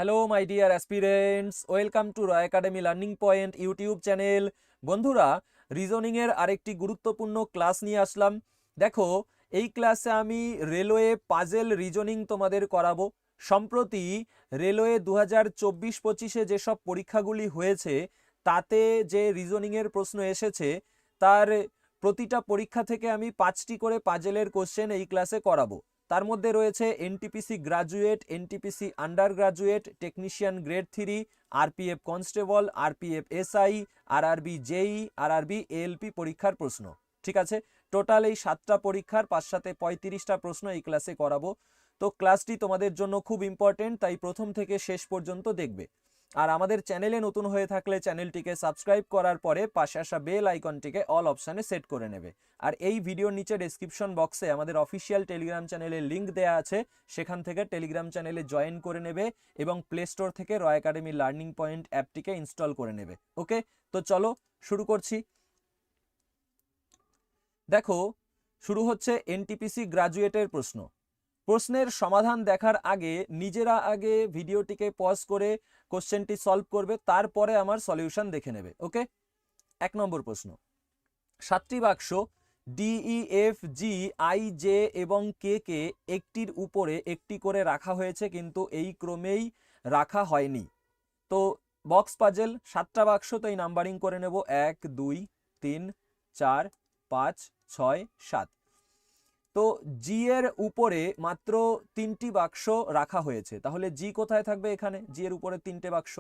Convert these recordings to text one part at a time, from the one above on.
Hello my dear aspirants, welcome to Roy academy learning point YouTube channel. বন্ধুরা, রিজনিংয়ের আরেকটি গুরুত্বপূর্ণ class নিয়ে আসলাম। দেখো, এই ক্লাসে আমি রেলওয়ে পাজেল রিজনিং তোমাদের করাবো। সম্প্রতি রেলওয়ে 2024-25 যেসব পরীক্ষাগুলি হয়েছে তাতে যে রিজনিংয়ের প্রশ্ন এসেছে তার প্রতিটা পরীক্ষা থেকে আমি 5টি করে পাজেলের কোশ্চেন এই ক্লাসে করাবো। তার মধ্যে রয়েছে NTPC graduate, NTPC undergraduate, technician grade 3, RPF constable, RPF SI, RRB JE, RRB ALP পরীক্ষার প্রশ্ন। ঠিক আছে, টোটাল এই 7টা পরীক্ষার 5-35টা প্রশ্ন এই ক্লাসে করাবো। তো ক্লাসটি তোমাদের জন্য খুব ইম্পর্টেন্ট, তাই প্রথম থেকে শেষ পর্যন্ত দেখবে। আর আমাদের চ্যানেলে নতুন হয়ে থাকলে চ্যানেলটিকে সাবস্ক্রাইব করার পরে পাশে আসা বেল আইকনটিকে অল অপশানে সেট করে নেবে। আর এই ভিডিওর নিচে ডেসক্রিপশন বক্সে আমাদের অফিসিয়াল টেলিগ্রাম চ্যানেলের লিঙ্ক দেওয়া আছে, সেখান থেকে টেলিগ্রাম চ্যানেলে জয়েন করে নেবে এবং প্লে স্টোর থেকে রয় একাডেমি লার্নিং পয়েন্ট অ্যাপটিকে ইনস্টল করে নেবে। ওকে, তো চলো শুরু করছি। দেখো, শুরু হচ্ছে এনটিপিসি গ্রাজুয়েটের প্রশ্ন। প্রশ্নের সমাধান দেখার আগে নিজেরা আগে ভিডিওটিকে পজ করে কোশ্চেনটি সলভ করবে, তারপরে আমার সলিউশন দেখে নেবে। ওকে, 1 নম্বর প্রশ্ন। 7টি বাক্স D E F G I J এবং কে কে একটির উপরে একটি করে রাখা হয়েছে, কিন্তু এই ক্রমেই রাখা হয়নি। তো বক্স পাজেল 7টা বাক্স, তো এই নাম্বারিং করে নেব 1 2 3 4 5 6 7। তো জি এর উপরে মাত্র 3টি বাক্স রাখা হয়েছে, তাহলে জি কোথায় থাকবে? এখানে জি এর উপরে 3টে বাক্স।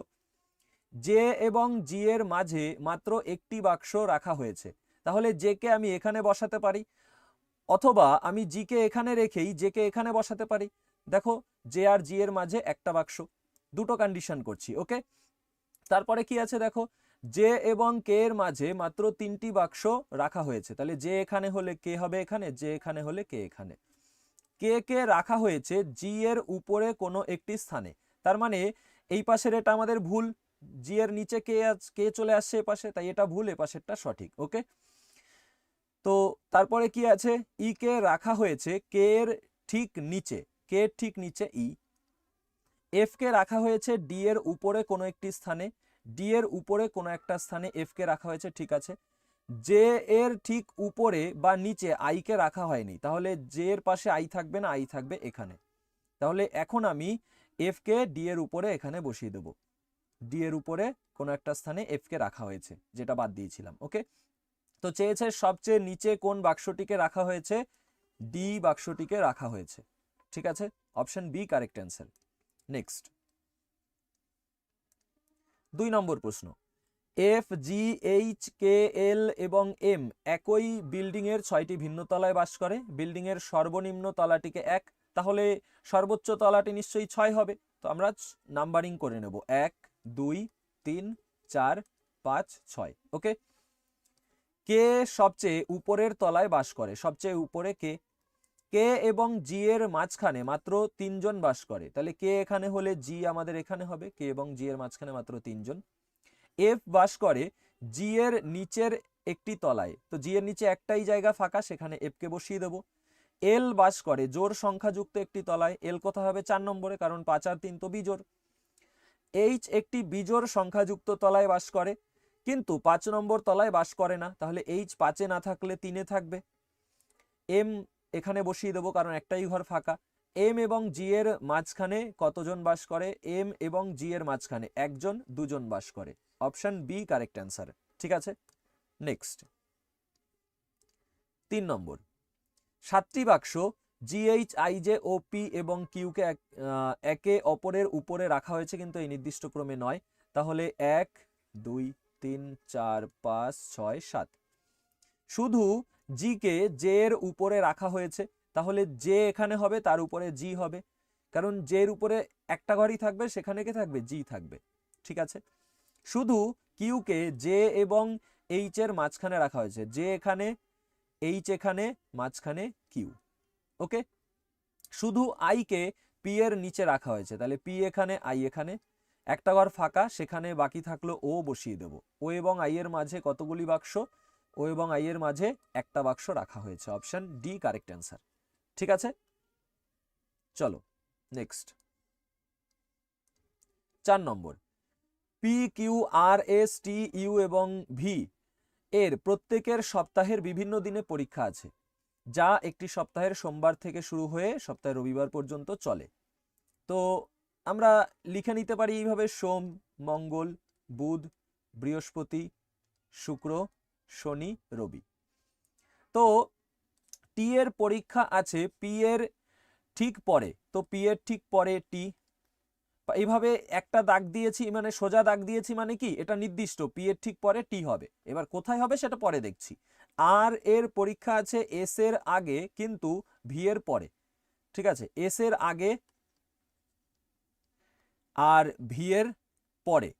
জে এবং জি এর মাঝে মাত্র একটি বাক্স রাখা হয়েছে, তাহলে জে কে আমি এখানে বসাতে পারি, অথবা আমি জি কে এখানে রেখেই জে কে এখানে বসাতে পারি। দেখো, জে আর জি এর মাঝে একটা বাক্স, দুটো কন্ডিশন করছি। ওকে, তারপরে কি আছে দেখো, জে এবং কে এর মাঝে মাত্র 3টি বাক্স রাখা হয়েছে, তাহলে জে এখানে হলে কে হবে এখানে, জে এখানে হলে কে এখানে। কে কে রাখা হয়েছে জি এর উপরে কোনো একটি স্থানে, তার মানে এই পাশের এটা আমাদের ভুল, জি এর নিচে কে চলে আসছে এ পাশে, তাই এটা ভুল, এ পাশেরটা সঠিক। ওকে, তো তারপরে কি আছে, ই কে রাখা হয়েছে কে এর ঠিক নিচে, কে এর ঠিক নিচে ই। এফ কে রাখা হয়েছে ডি এর উপরে কোনো একটি স্থানে, ডি এর উপরে কোনো একটা স্থানে এফ কে রাখা হয়েছে, ঠিক আছে। জে এর ঠিক উপরে বা নিচে আই কে রাখা হয়নি, তাহলে জে এর পাশে আই থাকবে না, আই থাকবে এখানে। তাহলে এখন আমি এফ কে ডি এর উপরে এখানে বসিয়ে দেবো, ডি এর উপরে কোনো একটা স্থানে এফ কে রাখা হয়েছে, যেটা বাদ দিয়েছিলাম। ওকে, তো চেয়েছে সবচেয়ে নিচে কোন বাক্সটিকে রাখা হয়েছে, ডি বাক্সটিকে রাখা হয়েছে। ঠিক আছে, option B correct answer. Next, 2 number প্রশ্ন। এফ জি এইচ কে এল এবং এম একই বিল্ডিং এর 6টি ভিন্ন তলায় বাস করে, বিল্ডিং এর সর্বনিম্ন তলাটিকে 1, তাহলে সর্বোচ্চ তলাটি নিশ্চয়ই 6 হবে। তো আমরা নাম্বারিং করে নেব 1 2 3 4 5 6। ওকে, কে সবচেয়ে উপরের তলায় বাস করে, সবচেয়ে উপরে কে। কে এবং জি এর মাঝখানে মাত্র 3 জন বাস করে, তাহলে কে এখানে হলে জি আমাদের এখানে হবে, কে এবং জি এর মাঝখানে মাত্র 3 জন। এফ বাস করে জি এর নিচের একটি তলায়, তো জি এর নিচে একটাই জায়গা ফাঁকা, সেখানে এফ কে বসিয়ে দেবো। এল বাস করে জোড় সংখ্যাযুক্ত একটি তলায়, এল কোথা হবে? 4 নম্বরে, কারণ 5 আর 3 তো বিজোড়। এইচ একটি বিজোড় সংখ্যাযুক্ত তলায় বাস করে, কিন্তু 5 নম্বর তলায় বাস করে না, তাহলে এইচ 5-এ না থাকলে 3-এ থাকবে। এম এখানে বসিয়ে দেবো, কারণ একটাই ঘর ফাঁকা। এম এবং জি এর মাঝখানে কতজন বাস করে? এম এবং জি এর মাঝখানে 1 জন 2 জন বাস করে, অপশন বি কারেক্ট অ্যান্সার। ঠিক আছে, নেক্সট, 3 নম্বর। 7টি বাক্স জিএইচ আইজে ও পি এবং কিউকে একে অপরের উপরে রাখা হয়েছে, কিন্তু এই নির্দিষ্ট ক্রমে নয়, তাহলে 1 2 3 4 5 6 7। শুধু জি কে জে এর উপরে রাখা হয়েছে, তাহলে জে এখানে হবে, তার উপরে জি হবে, কারণ জে এর উপরে একটা ঘরই থাকবে, সেখানে কে থাকবে? জি থাকবে। ঠিক আছে, শুধু কিউ কে জে এবং এইচ এর মাঝখানে রাখা হয়েছে, জে এখানে, এইচ এখানে, মাঝখানে কিউ। ওকে, শুধু আই কে পি এর নিচে রাখা হয়েছে, তাহলে পি এখানে, আই এখানে, একটা ঘর ফাঁকা, সেখানে বাকি থাকলো ও বসিয়ে দেবো। ও এবং আই এর মাঝে কতগুলি বাক্স? ও এবং আই এর মাঝে একটা বাক্স রাখা হয়েছে, অপশন ডি কারেক্ট অ্যান্সার। ঠিক আছে, চলো নেক্সট, 4 নম্বর, P Q R S T U এবং ভি এর প্রত্যেকের সপ্তাহের বিভিন্ন দিনে পরীক্ষা আছে, যা একটি সপ্তাহের সোমবার থেকে শুরু হয়ে সপ্তাহের রবিবার পর্যন্ত চলে। তো আমরা লিখে নিতে পারি এইভাবে: সোম, মঙ্গল, বুধ, বৃহস্পতি, শুক্র, শনি, রবি। তো টি এর পরীক্ষা আছে পি এর ঠিক পরে, তো পি এর ঠিক পরে টি। এইভাবে একটা দাগ দিয়েছি, মানে সোজা দাগ দিয়েছি, মানে কি এটা নির্দিষ্ট, পি এর ঠিক পরে টি হবে। এবার কোথায় হবে সেটা পরে দেখছি। আর এর পরীক্ষা আছে এস এর আগে কিন্তু ভি এর পরে, ঠিক আছে, এস এর আগে আর ভি এর পরে।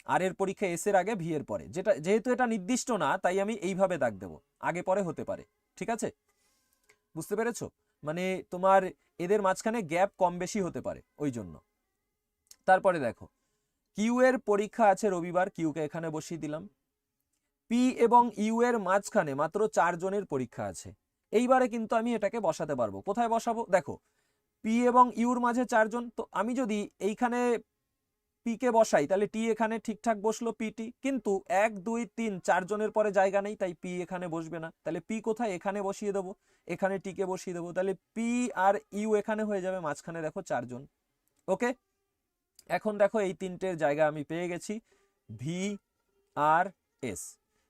আর এর পরীক্ষা এস এর আগে ভি এর পরে, যেটা যেহেতু এটা নির্দিষ্ট না তাই আমি এইভাবে দাগ দেবো, আগে পরে হতে পারে, ঠিক আছে, বুঝতে পেরেছো? মানে তোমার এদের মাঝখানে গ্যাপ কম বেশি হতে পারে ওই জন্য। তারপরে দেখো, কিউ এর পরীক্ষা আছে রবিবার, কিউকে এখানে বসিয়ে দিলাম। পি এবং ইউ এর মাঝখানে মাত্র 4 জনের পরীক্ষা আছে। এইবারে কিন্তু আমি এটাকে বসাতে পারবো। কোথায় বসাবো? দেখো, পি এবং ইউর মাঝে 4 জন, তো আমি যদি এইখানে পি কে বসাই তাহলে টি এখানে ঠিকঠাক বসলো পিটি, কিন্তু 1 2 3 4 জনের পরে জায়গা নেই, তাই পি এখানে বসবে না। তাহলে পি কোথায়? এখানে বসিয়ে দেবো, এখানে টি কে বসিয়ে দেবো, তাহলে পি আর ইউ এখানে হয়ে যাবে, মাঝখানে দেখো 4 জন। ওকে, এখন দেখো এই তিনটের জায়গা আমি পেয়ে গেছি, ভি আর এস।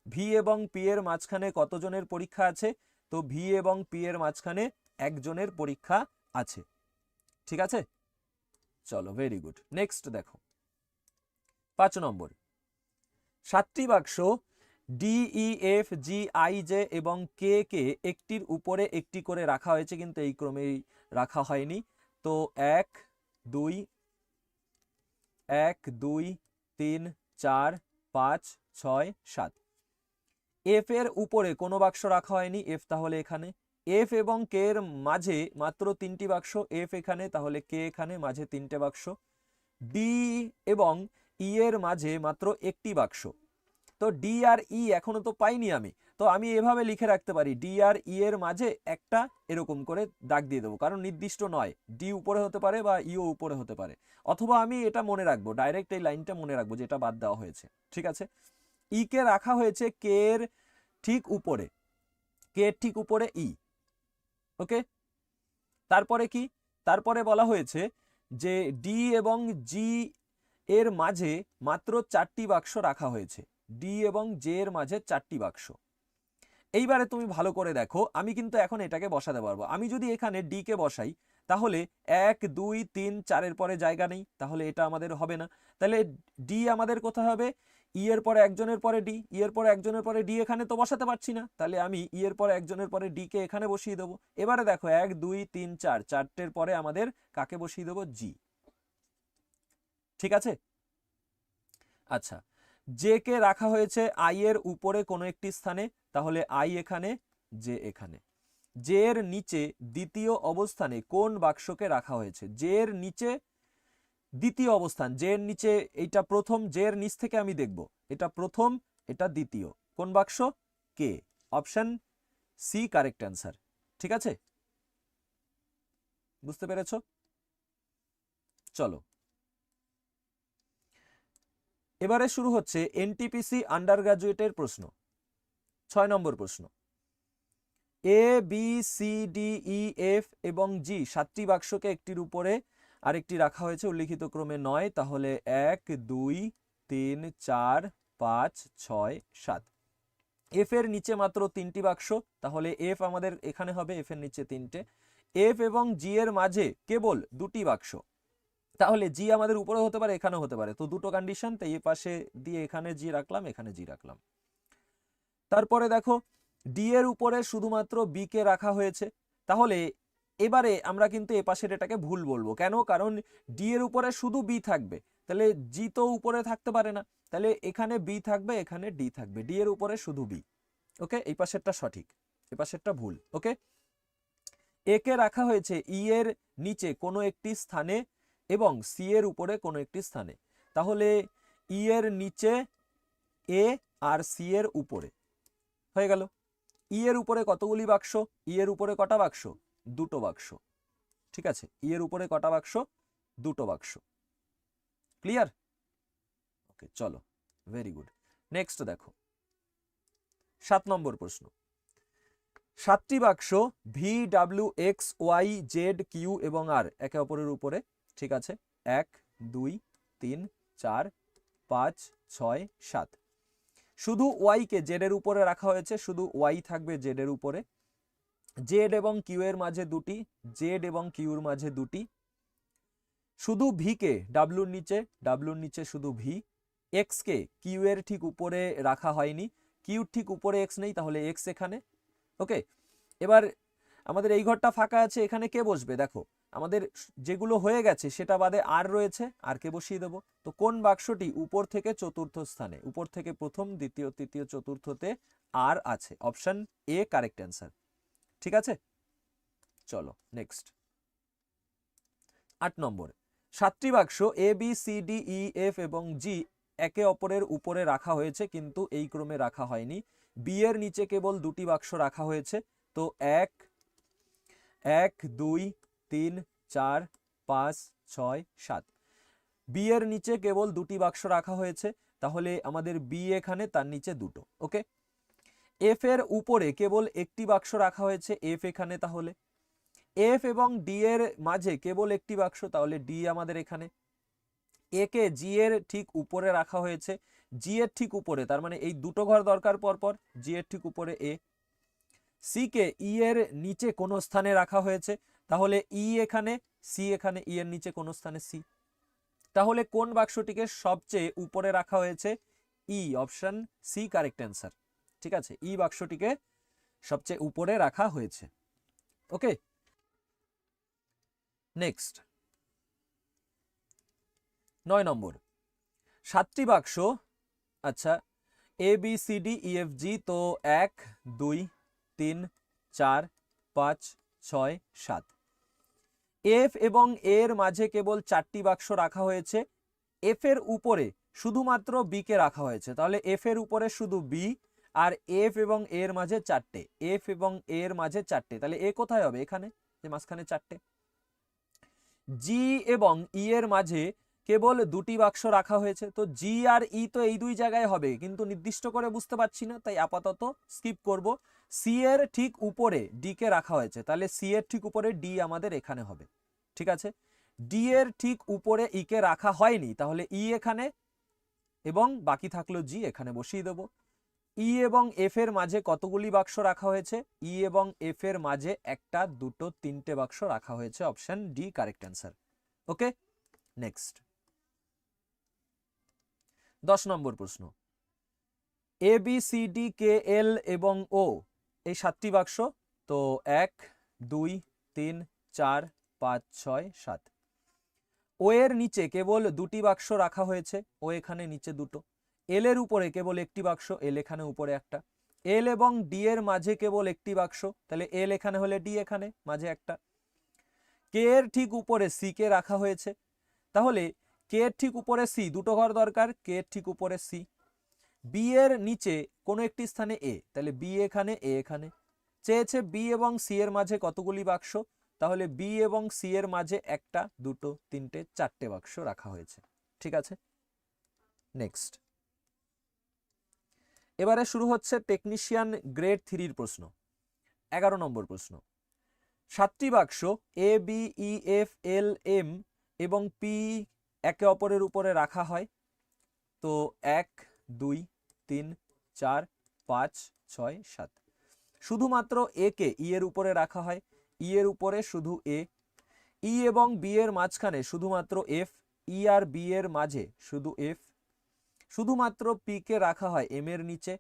ভি এবং পি এর মাঝখানে কতজনের পরীক্ষা আছে? তো ভি এবং পি এর মাঝখানে 1 জনের পরীক্ষা আছে, ঠিক আছে। চলো, ভেরি গুড। নেক্সট দেখো 5 নম্বর, 7টি বাক্স D E F G I J এবং কে কে একটির উপরে একটি করে রাখা হয়েছে, কিন্তু এই ক্রমেই রাখা হয়নি। তো 1 2 3 4 5 6 7। এফ এর উপরে কোনো বাক্স রাখা হয়নি, এফ তাহলে এখানে। এফ এবং কে এর মাঝে মাত্র 3টি বাক্স, এফ এখানে, তাহলে কে এখানে, মাঝে 3টে বাক্স। ডি এবং ই এর মাঝে মাত্র 1টি বাক্স। তো ডি আর ই এখনো তো পাইনি আমি, তো আমি এভাবে লিখে রাখতে পারি, ডি আর ই এর মাঝে একটা এরকম করে দাগ দিয়ে দেবো, কারণ নির্দিষ্ট নয়, ডি উপরে হতে পারে বা ইও উপরে হতে পারে। অথবা আমি এটা মনে রাখবো, ডাইরেক্ট এই লাইনটা মনে রাখবো যেটা বাদ দেওয়া হয়েছে, ঠিক আছে। ই কে রাখা হয়েছে কে এর ঠিক উপরে, কে এর ঠিক উপরে ই। ওকে, তারপরে কি? তারপরে বলা হয়েছে যে ডি এবং জি এর মাঝে মাত্র 4টি বাক্স রাখা হয়েছে, ডি এবং জে এর মাঝে 4টি বাক্স। এইবারে তুমি ভালো করে দেখো, আমি কিন্তু এখন এটাকে বসাতে পারবো। আমি যদি এখানে ডি কে বসাই তাহলে 1 2 3 4 এর পরে জায়গা নেই, তাহলে এটা আমাদের হবে না। তাহলে ডি আমাদের কোথায় হবে? ই এর পরে একজনের পরে ডি, ই এর পরে একজনের পরে ডি, এখানে তো বসাতে পারছি না, তাহলে আমি ই এর পরে একজনের পরে ডি কে এখানে বসিয়ে দেবো। এবারে দেখো 1 2 3 4, 4টের পরে আমাদের কাকে বসিয়ে দেবো? জি, ঠিক আছে। আচ্ছা, জে কে রাখা হয়েছে আই এর উপরে কোনো একটি স্থানে, তাহলে আই এখানে, জে এখানে। জে এর নিচে দ্বিতীয় অবস্থানে কোন বাক্সকে রাখা হয়েছে? জে এর নিচে দ্বিতীয় অবস্থান, জে এর নিচে, এইটা প্রথম, জে এর নিচ থেকে আমি দেখব, এটা প্রথম, এটা দ্বিতীয়, কোন বাক্স? কে। অপশন সি কারেক্ট অ্যান্সার, ঠিক আছে, বুঝতে পেরেছো? চলো, এবারে শুরু হচ্ছে এনটিপিসি আন্ডার গ্রাজুয়েটের প্রশ্ন। 6 নম্বর প্রশ্ন, A B C D E F এবং জি 7টি বাক্সকে একটির উপরে আরেকটি রাখা হয়েছে, উল্লিখিত ক্রমে নয়, তাহলে 1 2 3 4 5 6 7। এফ এর নিচে মাত্র 3টি বাক্স, তাহলে এফ আমাদের এখানে হবে, এফ এর নিচে 3টে। এফ এবং জি এর মাঝে কেবল 2টি বাক্স, তাহলে জি আমাদের উপরে হতে পারে, এখানে হতে পারে, তো দুটো কন্ডিশন, তাই এই পাশে দিয়ে এখানে জি রাখলাম, এখানে জি রাখলাম। তারপরে দেখো, ডি এর উপরে শুধুমাত্র বি কে রাখা হয়েছে, তাহলে এবারে আমরা কিন্তু এ পাশের এটাকে ভুল বলবো। কেন? কারণ ডি এর উপরে শুধু বি থাকবে, তাহলে জি তো উপরে থাকতে পারে না, তাহলে এখানে বি থাকবে, এখানে ডি থাকবে, ডি এর উপরে শুধু বি। ওকে, এই পাশেরটা সঠিক, এ পাশেরটা ভুল। ওকে, এ কে রাখা হয়েছে ই এর নিচে কোনো একটি স্থানে এবং সি এর উপরে কোনো একটি স্থানে, তাহলে ই এর নিচে এ আর সি এর উপরে হয়ে গেল। ই এর উপরে কতগুলি বাক্স? ই এর উপরে কটা বাক্স? 2টো বাক্স, ঠিক আছে, ই এর উপরে কটা বাক্স? 2টো বাক্স। ক্লিয়ার? ওকে, চলো, ভেরি গুড। নেক্সট দেখো 7 নম্বর প্রশ্ন। 7টি বাক্স V, W, X, Y, Z, Q এবং আর একে অপরের উপরে, ঠিক আছে? 1 2 3 4 5 6 7। শুধু ওয়াই কে জেড এর উপরে রাখা হয়েছে, শুধু ওয়াই থাকবে জেড এর উপরে। জেড এবং কিউ এর মাঝে দুটি, জেড এবং কিউর মাঝে দুটি। শুধু ভি কে ডাব্লুর নিচে, ডাব্লুর নিচে শুধু ভি। এক্স কে কিউ এর ঠিক উপরে রাখা হয়নি, কিউর ঠিক উপরে এক্স নেই, তাহলে এক্স এখানে। ওকে, এবার আমাদের এই ঘরটা ফাঁকা আছে, এখানে কে বসবে? দেখো আমাদের যেগুলো হয়ে গেছে সেটা বাদে আর রয়েছে, আর কে বসিয়ে দেবো। তো কোন বাক্সটি উপর থেকে চতুর্থ স্থানে, উপর থেকে প্রথম, দ্বিতীয়, তৃতীয়, চতুর্থতে আর আছে? Option A correct answer. ঠিক আছে, চলো নেক্সট 8 নম্বর। 7টি বাক্স A, B, C, D, E, F এবং জি একে অপরের উপরে রাখা হয়েছে, কিন্তু এই ক্রমে রাখা হয়নি। বি এর নিচে কেবল দুটি বাক্স রাখা হয়েছে, তো 1 2 3 4 5 6 7। বি এর নিচে কেবল দুটি বাক্স রাখা হয়েছে, তাহলে আমাদের বি এখানে, তার নিচে দুটো। ওকে, এফ এর উপরে কেবল একটি বাক্স রাখা হয়েছে, এফ এখানে, তাহলে এফ এবং ডি এর মাঝে কেবল একটি বাক্স, তাহলে ডি আমাদের এখানে। এ কে জি এর ঠিক উপরে রাখা হয়েছে, জি এর ঠিক উপরে, তার মানে এই দুটো ঘর দরকার পরপর, জি এর ঠিক উপরে এ। সি কে ই এর নিচে কোন স্থানে রাখা হয়েছে, তাহলে ই এখানে, সি এখানে, ই এর নিচে কোন স্থানে সি। তাহলে কোন বাক্সটিকে সবচেয়ে উপরে রাখা হয়েছে? ই, অপশন সি কারেক্ট অ্যান্সার। ঠিক আছে, ই বাক্সটিকে সবচেয়ে উপরে রাখা হয়েছে। ওকে, নেক্সট 9 নম্বর। 7টি বাক্স, আচ্ছা, এ, B, C, D, E, F, জি, তো 1 2 3 4 5 6 7। এফ এবং এর মাঝে কেবল 4টি বাক্স রাখা হয়েছে, এফ এর উপরে শুধুমাত্র বি কে রাখা হয়েছে, তাহলে এফ এর উপরে শুধু বি, আর এফ এবং এর মাঝে 4টে, এফ এবং এর মাঝে 4টে, তাহলে এ কোথায় হবে? এখানে, যে মাঝখানে 4টে। জি এবং ই এর মাঝে কেবল দুটি বাক্স রাখা হয়েছে, তো জি আর ই তো এই দুই জায়গায় হবে, কিন্তু নির্দিষ্ট করে বুঝতে পারছি না, তাই আপাতত স্কিপ করব। সি এর ঠিক উপরে ডি কে রাখা হয়েছে, তাহলে সি এর ঠিক উপরে ডি আমাদের এখানে হবে। ঠিক আছে, ডি এর ঠিক উপরে ই কে রাখা হয়নি, তাহলে ই এখানে, এবং বাকি থাকলো জি, এখানে বসিয়ে দেবো। ই এবং এফ এর মাঝে কতগুলি বাক্স রাখা হয়েছে? ই এবং এফ এর মাঝে 1টা 2টো 3টে বাক্স রাখা হয়েছে, option D correct answer. Okay, next 10 নম্বর প্রশ্ন। এ, বি, সি, ডি, কে, এল এবং ও এই 7টি বাক্স, তো 1 2 3 4 5 6 7। ও এর নিচে কেবল দুটি বাক্স রাখা হয়েছে, ও এখানে নিচে দুটো। এল এর উপরে কেবল একটি বাক্স, এল এখানে উপরে একটা। এল এবং ডি এর মাঝে কেবল একটি বাক্স, তাহলে এল এখানে হলে ডি এখানে মাঝে একটা। কে এর ঠিক উপরে সি কে রাখা হয়েছে, তাহলে কে এর ঠিক উপরে সি, দুটো ঘর দরকার, কে এর ঠিক উপরে সি। বি এর নিচে কোনো একটি স্থানে এ, তাহলে বি এখানে, এ এখানে। চেয়েছে বি এবং সি এর মাঝে কতগুলি বাক্স, তাহলে বি এবং সি এর মাঝে 1টা 2টো 3টে 4টে বাক্স রাখা হয়েছে। ঠিক আছে, নেক্সট এবারে শুরু হচ্ছে টেকনিশিয়ান গ্রেড 3 প্রশ্ন। 11 নম্বর প্রশ্ন। 7টি বাক্স A, B, E, F, L, M এবং পি একে অপরের উপরে রাখা হয়, তো 1 2 3 4 5 6 7। শুধুমাত্র এ কে ই এর উপরে রাখা হয়, ই এর উপরে শুধু এ। ই এবং বি এর মাঝখানে শুধুমাত্র এফ, ই আর বি এর মাঝে শুধু এফ। শুধুমাত্র পি কে রাখা হয় এম এর নিচে,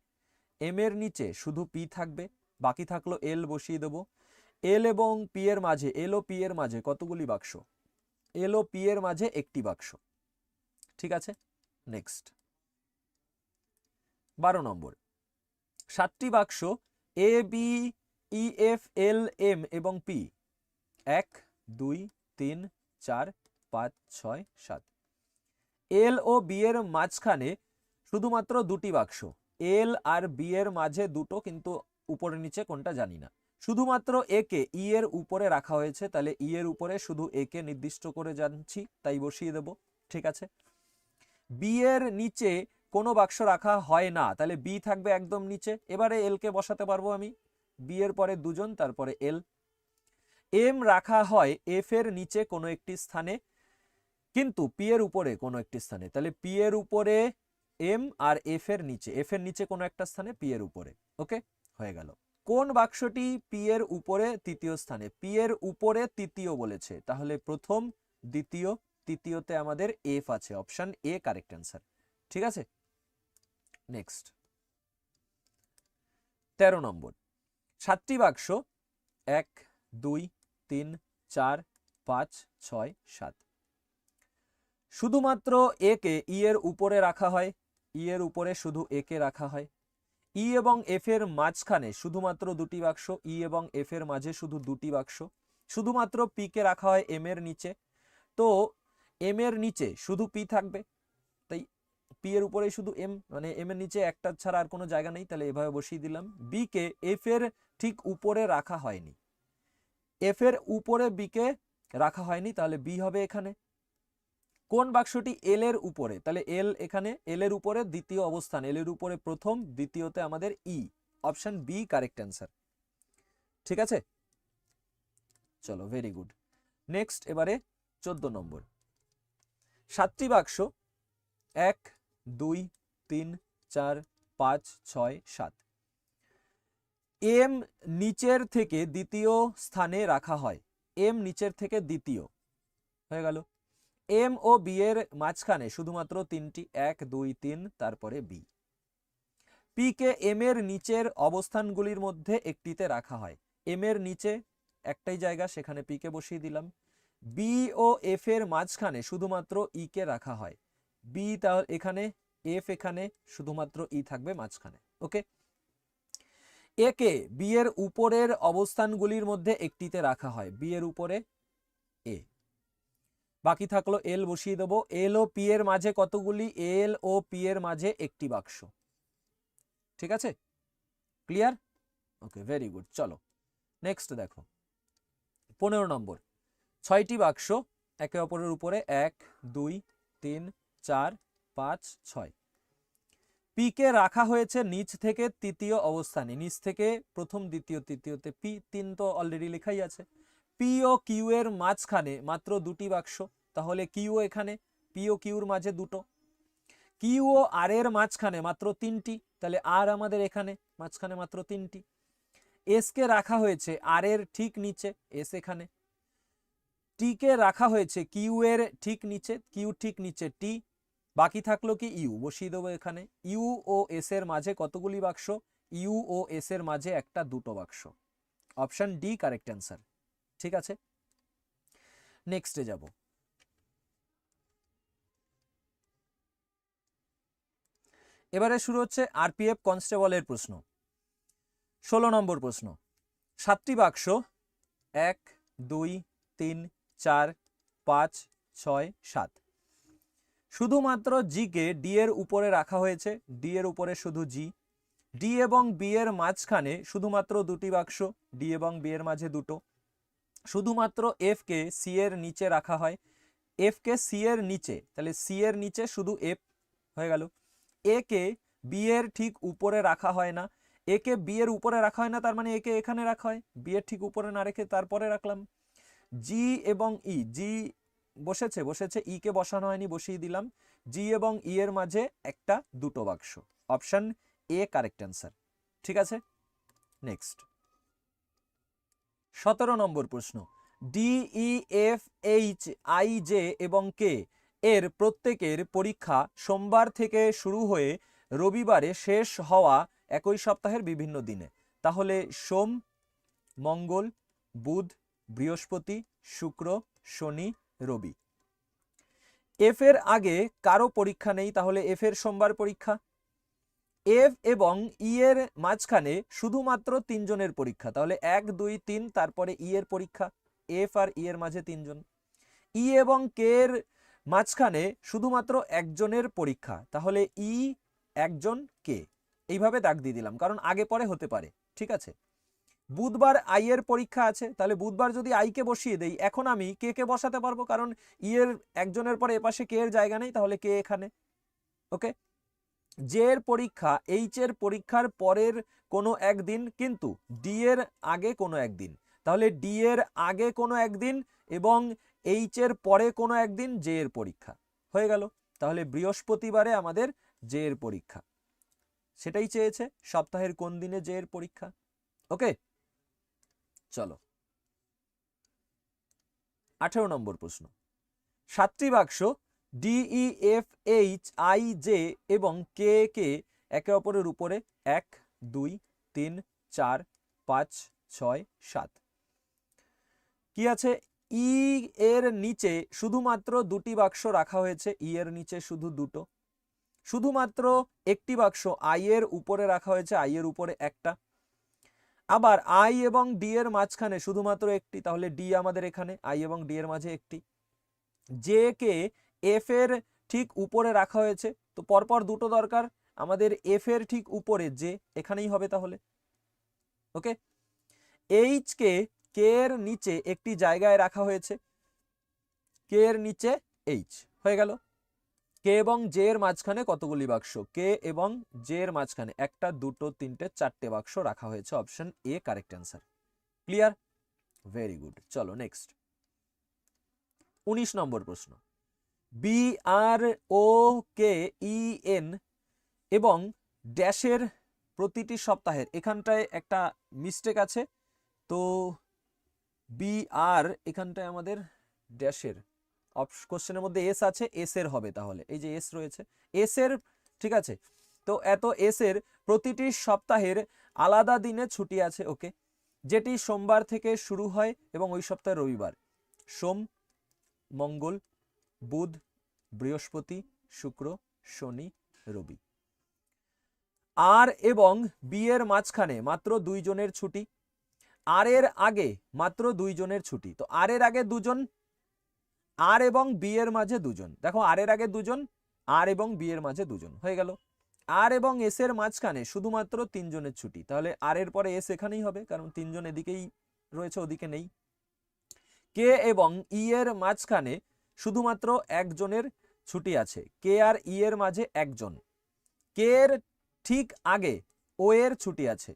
এম এর নিচে শুধু পি থাকবে, বাকি থাকলো এল, বসিয়ে দেবো। এল এবং পি এর মাঝে, এল ও পি এর মাঝে কতগুলি বাক্স? এল ও পি এর মাঝে একটি বাক্স। ঠিক আছে, নেক্সট 12 নম্বর। 7টি বাক্স A, B, E, F, L, M এবং পি 1 2 3 4 5 6 7। এল ও বি এর মাঝখানে শুধুমাত্র দুটি বাক্স, এল আর বি এর মাঝে দুটো, কিন্তু উপরে নিচে কোনটা জানি না। শুধুমাত্র এ কে ই এর উপরে রাখা হয়েছে, তাহলে ই এর উপরে শুধু এ কে নির্দিষ্ট করে জানছি, তাই বসিয়ে দেব। ঠিক আছে, বি এর নিচে কোনো বাক্স রাখা হয় না, তাহলে বি থাকবে একদম নিচে। এবারে এল কে বসাতে পারবো আমি, বি এর পরে দুজন, তারপরে এল। এম রাখা হয় এফ এর নিচে কোনো একটি স্থানে, কিন্তু পি এর উপরে কোনো একটি স্থানে, তাহলে পি এর উপরে এম আর এফ এর নিচে কোনো একটা স্থানে, পি এর উপরে। ওকে, হয়ে গেল। কোন বাক্সটি পি এর উপরে তৃতীয় স্থানে? পি এর উপরে তৃতীয় বলেছে, তাহলে প্রথম, দ্বিতীয়, তৃতীয়তে আমাদের এফ আছে, অপশন এ কারেক্ট অ্যান্সার। ঠিক আছে, নেক্সট 13 নম্বর। 7টি বাক্স 1 2 3 4 5 6 7, শুধুমাত্র এ কে ই এর উপরে রাখা হয়, ই এর উপরে শুধু এ কে রাখা হয়। ই এবং এফ এর মাঝখানে শুধুমাত্র দুটি বাক্স, ই এবং এফ এর মাঝে শুধু দুটি বাক্স। শুধুমাত্র পি কে রাখা হয় এম এর নিচে, তো এম এর নিচে শুধু পি থাকবে, তাই পি এর উপরে শুধু এম, মানে এম এর নিচে একটা ছাড়া আর কোনো জায়গা নেই, তাহলে এভাবে বসিয়ে দিলাম। বি কে এফ এর ঠিক উপরে রাখা হয়নি, এফ এর উপরে বি কে রাখা হয়নি, তাহলে বি হবে এখানে। কোন বাক্সটি এল এর উপরে? তাহলে এল এখানে, এল এর উপরে দ্বিতীয় অবস্থান, এল এর উপরে প্রথম, দ্বিতীয়তে আমাদের ই, অপশন বি কারেক্ট অ্যান্সার। ঠিক আছে, চলো, ভেরি গুড। নেক্সট এবারে 14 নম্বর। 7টি বাক্স 1 2 3 4 5 6 7, এম নিচের থেকে দ্বিতীয় স্থানে রাখা হয়, এম নিচের থেকে দ্বিতীয়, হয়ে গেল। এম ও বি এর মাঝখানে শুধুমাত্র 3টি, 1 2 3, তারপরে বি। পি কে এম এর নিচের অবস্থানগুলির মধ্যে একটিতে রাখা হয়, এম এর নিচে একটাই জায়গা, সেখানে পি কে বসিয়ে দিলাম। বি ও এফ এর মাঝখানে শুধুমাত্র ই কে রাখা হয়, বি তাহলে এখানে, এফ এখানে, শুধুমাত্র ই থাকবে মাঝখানে। ওকে, এ কে বি এর উপরের অবস্থানগুলির মধ্যে একটিতে রাখা হয়, বি এর উপরে এ। বাকি থাকলো এল, বসিয়ে দেবো। এল ও পি এর মাঝে কতগুলি? এল ও পি এর মাঝে একটি বাক্স। ঠিক আছে, ক্লিয়ার? ওকে, ভেরি গুড। চলো নেক্সট দেখো 15 নম্বর। 6টি বাক্স একে অপরের উপরে 1 2 3 4 5 6, পি কে রাখা হয়েছে নিচ থেকে তৃতীয় অবস্থানে, নিচ থেকে প্রথম, দ্বিতীয়, তৃতীয়তে পি, 3 তো অলরেডি লেখাই আছে। পি ও কিউ এর মাঝখানে মাত্র দুটি বাক্স, তাহলে কিউ এখানে, পি ও কিউর মাঝে দুটো। কিউ ও আর এর মাঝখানে মাত্র 3টি, তাহলে আর আমাদের এখানে মাঝখানে মাত্র 3টি। এস কে রাখা হয়েছে আর এর ঠিক নিচে, এস এখানে। টি কে রাখা হয়েছে কিউ এর ঠিক নিচে, কিউ ঠিক নিচে টি। বাকি থাকলো কি? ইউ, বসিয়ে দেবো এখানে। ইউ ও এস এর মাঝে কতগুলি বাক্স? ইউ ও এস এর মাঝে একটা, দুটো বাক্স, অপশন ডি কারেক্ট অ্যান্সার। ঠিক আছে, নেক্সটে যাব। এবারে শুরু হচ্ছে আরপিএফ কনস্টেবলের প্রশ্ন। 16 নম্বর প্রশ্ন। 7টি বাক্স 1 2 3 4 5 6 7, শুধুমাত্র জি কে ডি এর উপরে রাখা হয়েছে, ডি এর উপরে শুধু জি। ডি এবং বি এর মাঝখানে শুধুমাত্র দুটি বাক্স, ডি এবং বি এর মাঝে দুটো। শুধুমাত্র এফ কে সি এর নিচে রাখা হয়, এফ কে সি এর নিচে, তাহলে সি এর নিচে শুধু এফ, হয়ে গেল। এ কে বি এর ঠিক উপরে রাখা হয় না, এ কে বি এর উপরে রাখা হয় না, তার মানে এ কে এখানে রাখা হয়, বি এর ঠিক উপরে না রেখে তারপরে রাখলাম। জি এবং ই, জি বসেছে, ই কে বসানো হয়নি, বসিয়ে দিলাম। জি এবং ই এর মাঝে একটা, দুটো বাক্স, অপশন এ কারেক্ট অ্যান্সার। ঠিক আছে, নেক্সট 17 নম্বর প্রশ্ন। D E F H I J এবং কে এর প্রত্যেকের পরীক্ষা সোমবার থেকে শুরু হয়ে রবিবারে শেষ হওয়া একই সপ্তাহের বিভিন্ন দিনে, তাহলে সোম, মঙ্গল, বুধ, বৃহস্পতি, শুক্র, শনি, রবি। এফ এর আগে কারো পরীক্ষা নেই, তাহলে এফ এর সোমবার পরীক্ষা। এফ এবং ই এর মাঝখানে শুধুমাত্র 3 জনের পরীক্ষা, তাহলে 1 2 3, তারপরে ই এর পরীক্ষা, এফ আর ই এর মাঝে 3 জন। ই এবং কে এর মাঝখানে শুধুমাত্র একজনের পরীক্ষা, তাহলে ই একজন কে, এইভাবে দাগ দিয়ে দিলাম, কারণ আগে পরে হতে পারে। ঠিক আছে, বুধবার আই এর পরীক্ষা আছে, তাহলে বুধবার যদি আই কে বসিয়ে দেই, এখন আমি কে কে বসাতে পারবো, কারণ ই এর একজনের পরে এপাশে কে এর জায়গা নেই, তাহলে কে এখানে। ওকে, জে এর পরীক্ষা এইচ এর পরীক্ষার পরের কোনো একদিন, কিন্তু ডি এর আগে কোনো একদিন। তাহলে ডি এর আগে কোনো একদিন এবং এইচ এর পরে কোনো একদিন জে এর পরীক্ষা হয়ে গেল। তাহলে বৃহস্পতিবারে আমাদের জে এর পরীক্ষা, সেটাই চেয়েছে, সপ্তাহের কোন দিনে জে এর পরীক্ষা। ওকে, চলো 18 নম্বর প্রশ্ন। 7টি বাক্স D E F H I J এবং কে কে একে অপরের উপরে 1 2 3 4 5 6 7। কি আছে? ই এর নিচে শুধুমাত্র দুটি বাক্স রাখা হয়েছে, ই এর নিচে শুধু দুটো। শুধুমাত্র একটি বাক্স আই এর উপরে রাখা হয়েছে, আই এর উপরে একটা। আবার আই এবং ডি এর মাঝখানে শুধুমাত্র একটি, তাহলে ডি আমাদের এখানে, আই এবং ডি এর মাঝে একটি। জে কে এফ এর ঠিক উপরে রাখা হয়েছে, তো পরপর দুটো দরকার আমাদের, এফ এর ঠিক উপরে জে এখানেই হবে তাহলে। ওকে, এইচ কে কে এর নিচে একটি জায়গায় রাখা হয়েছে, কে এর নিচে এইচ হয়ে গেল। কে এবং জে এর মাঝখানে কতগুলি বাক্স? কে এবং জে এর মাঝখানে 1 2 3 4টে বাক্স রাখা হয়েছে। Option A correct answer. Clear? Very good. চলো নেক্সট 19 নম্বর প্রশ্ন। বি আর ও কে ই এন এবং ড্যাশের প্রতিটি সপ্তাহের, এখানটায় একটা মিস্টেক আছে, তো বি আর এখানটায় আমাদের ড্যাশের কোশ্চেনের মধ্যে এস আছে, এস এর হবে, তাহলে এই যে এস রয়েছে এস এর, ঠিক আছে। তো এত এস এর প্রতিটি সপ্তাহের আলাদা দিনে ছুটি আছে। ওকে, যেটি সোমবার থেকে শুরু হয় এবং ওই সপ্তাহে রবিবার। সোম, মঙ্গল, বুধ, বৃহস্পতি, শুক্র, শনি, রবি। আর এবং বি এর মাঝখানে মাত্র 2 জনের ছুটি, আর এর আগে মাত্র 2 জনের ছুটি। তো আর এর আগে 2 জন, আর এবং বি এর মাঝে 2 জন। দেখো আর এর আগে 2 জন, আর এবং বি এর মাঝে 2 জন হয়ে গেল। আর এবং এস এর মাঝখানে শুধুমাত্র 3 জনের ছুটি, তাহলে আর এর পরে এস এখানেই হবে, কারণ 3 জন এদিকেই রয়েছে, ওদিকে নেই। কে এবং ই এর মাঝখানে শুধুমাত্র 1 জনের ছুটি আছে, কে আর ই এর মাঝে 1 জন। কে এর ঠিক আগে ও এর ছুটি আছে।